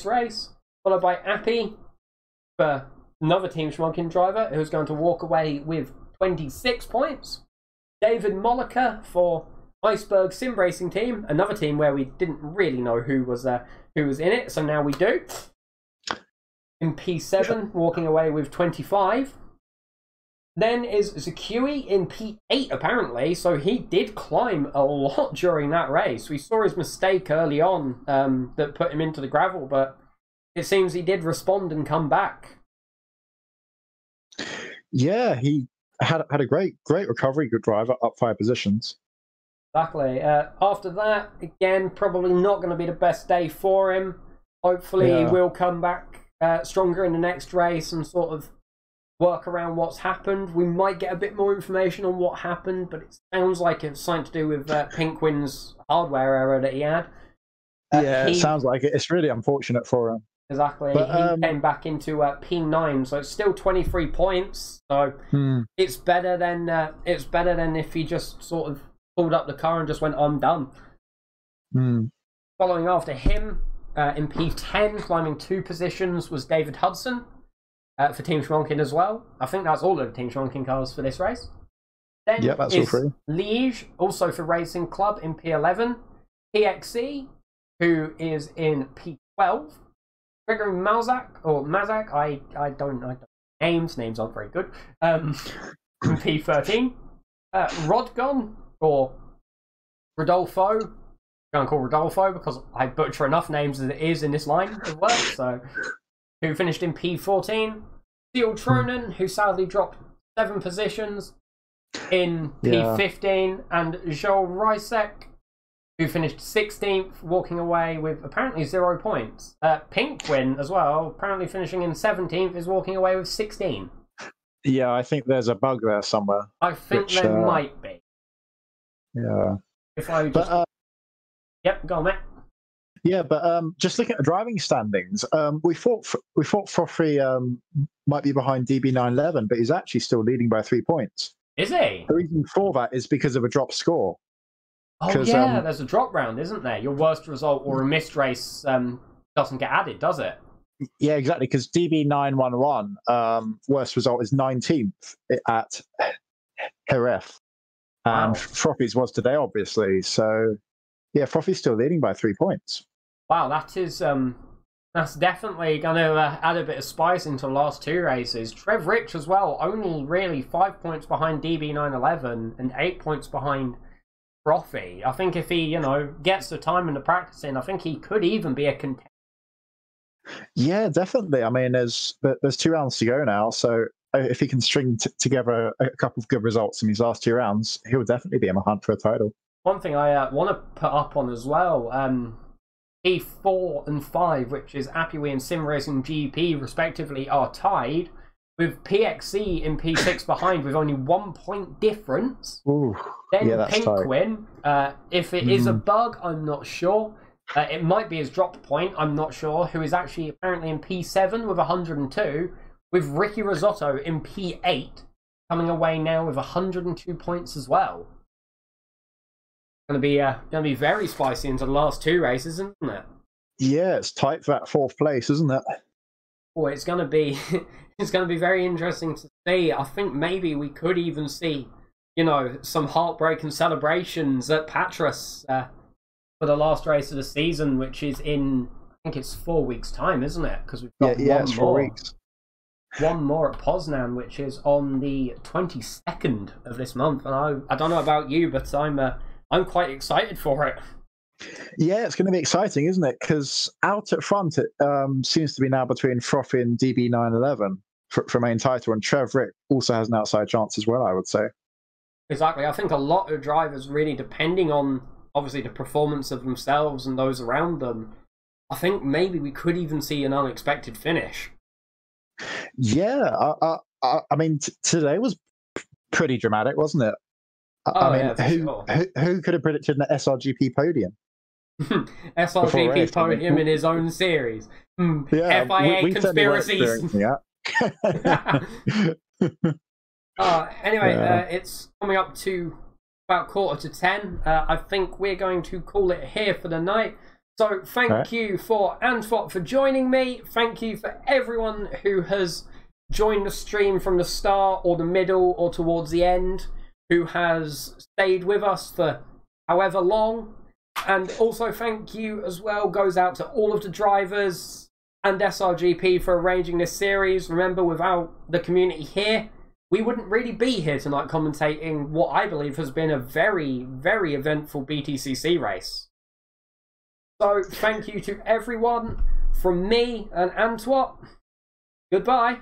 race. Followed by Appy for another Team Schmonkin driver, who's going to walk away with 26 points. David Molliker for Iceberg Sim Racing Team, another team where we didn't really know who was in it, so now we do. In P7, walking away with 25. Then is Zakui in P8, apparently, so he did climb a lot during that race. We saw his mistake early on that put him into the gravel, but it seems he did respond and come back. Yeah, he had a great recovery, good driver, up 5 positions. Exactly. After that, again, probably not going to be the best day for him. Hopefully he will come back stronger in the next race and sort of work around what's happened. We might get a bit more information on what happened, but it sounds like it's something to do with Pinkwin's hardware error that he had. It sounds like it. It's really unfortunate for him. Exactly. But, he came back into P9, so it's still 23 points. So it's better than if he just sort of pulled up the car and just went, I'm done. Following after him, in P10, climbing 2 positions, was David Hudson for Team Schmonkin as well. I think that's all of the Team Schmonkin cars for this race. Then that's all 3. Liege, also for Racing Club in P11. PXE, who is in P12. Gregory Mazak, I don't names aren't very good. In P13. Rodgon, or Rodolfo. I'm going to call Rodolfo because I butcher enough names as it is in this line of work, so who finished in P14. Seal Tronen, who sadly dropped 7 positions in P15, and Joel Rysek, who finished 16th, walking away with apparently 0 points. Pinkwin as well, apparently finishing in 17th, is walking away with 16. Yeah, I think there's a bug there somewhere. I think there might be. Yeah. If I just... Yep, go on, mate. Yeah, but just looking at the driving standings, we thought Frothy might be behind DB911, but he's actually still leading by 3 points. Is he? The reason for that is because of a drop score. Oh yeah, there's a drop round, isn't there? Your worst result or a missed race doesn't get added, does it? Yeah, exactly, because DB911, worst result is 19th at RF. And Frothy's was today, obviously. So, yeah, Frothy's still leading by 3 points. Wow, that's definitely going to add a bit of spice into the last 2 races. Trev Rich as well, only really 5 points behind DB911 and 8 points behind Frothy. I think if he, gets the time and the practice in, I think he could even be a contender. Yeah, definitely. I mean, there's 2 rounds to go now, so if he can string together a couple of good results in these last 2 rounds, he will definitely be in the hunt for a title. One thing I want to put up on as well, P4 and 5, which is Appiwi and Simracing-Gp respectively, are tied with Btcc in P6 behind with only 1 point difference. Ooh, Then yeah, that's Penguin, if it is a bug, I'm not sure. It might be his drop point, I'm not sure, who is actually apparently in P7 with 102, with Ricky Risotto in P8, coming away now with 102 points as well. Going to be very spicy into the last 2 races, isn't it? Yeah, it's tight for that 4th place, isn't it? Oh, it's going to be it's going to be very interesting to see. I think maybe we could even see, you know, some heartbreaking celebrations at Patras for the last race of the season, which is in, I think it's 4 weeks' time, isn't it? Because we've got it's 4 weeks. One more at Poznan, which is on the 22nd of this month. And I don't know about you, but I'm quite excited for it. Yeah, it's going to be exciting, isn't it? Because out at front, it seems to be now between Frothy and DB911 for main title, and Trev Rick also has an outside chance as well, I would say. Exactly. I think a lot of drivers really depending on, obviously, the performance of themselves and those around them. I think maybe we could even see an unexpected finish. Yeah, I mean, today was pretty dramatic, wasn't it? Who could have predicted an SRGP podium? SRGP podium in his own series. Yeah, FIA conspiracies. Anyway, it's coming up to about 9:45. I think we're going to call it here for the night. So thank you for Antwop for joining me. Thank you for everyone who has joined the stream from the start or the middle or towards the end, who has stayed with us for however long. And also thank you as well goes out to all of the drivers and SRGP for arranging this series. Remember, without the community here, we wouldn't really be here tonight commentating what I believe has been a very, very eventful BTCC race. So thank you to everyone from me and Antwop. Goodbye.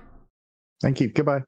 Thank you. Goodbye.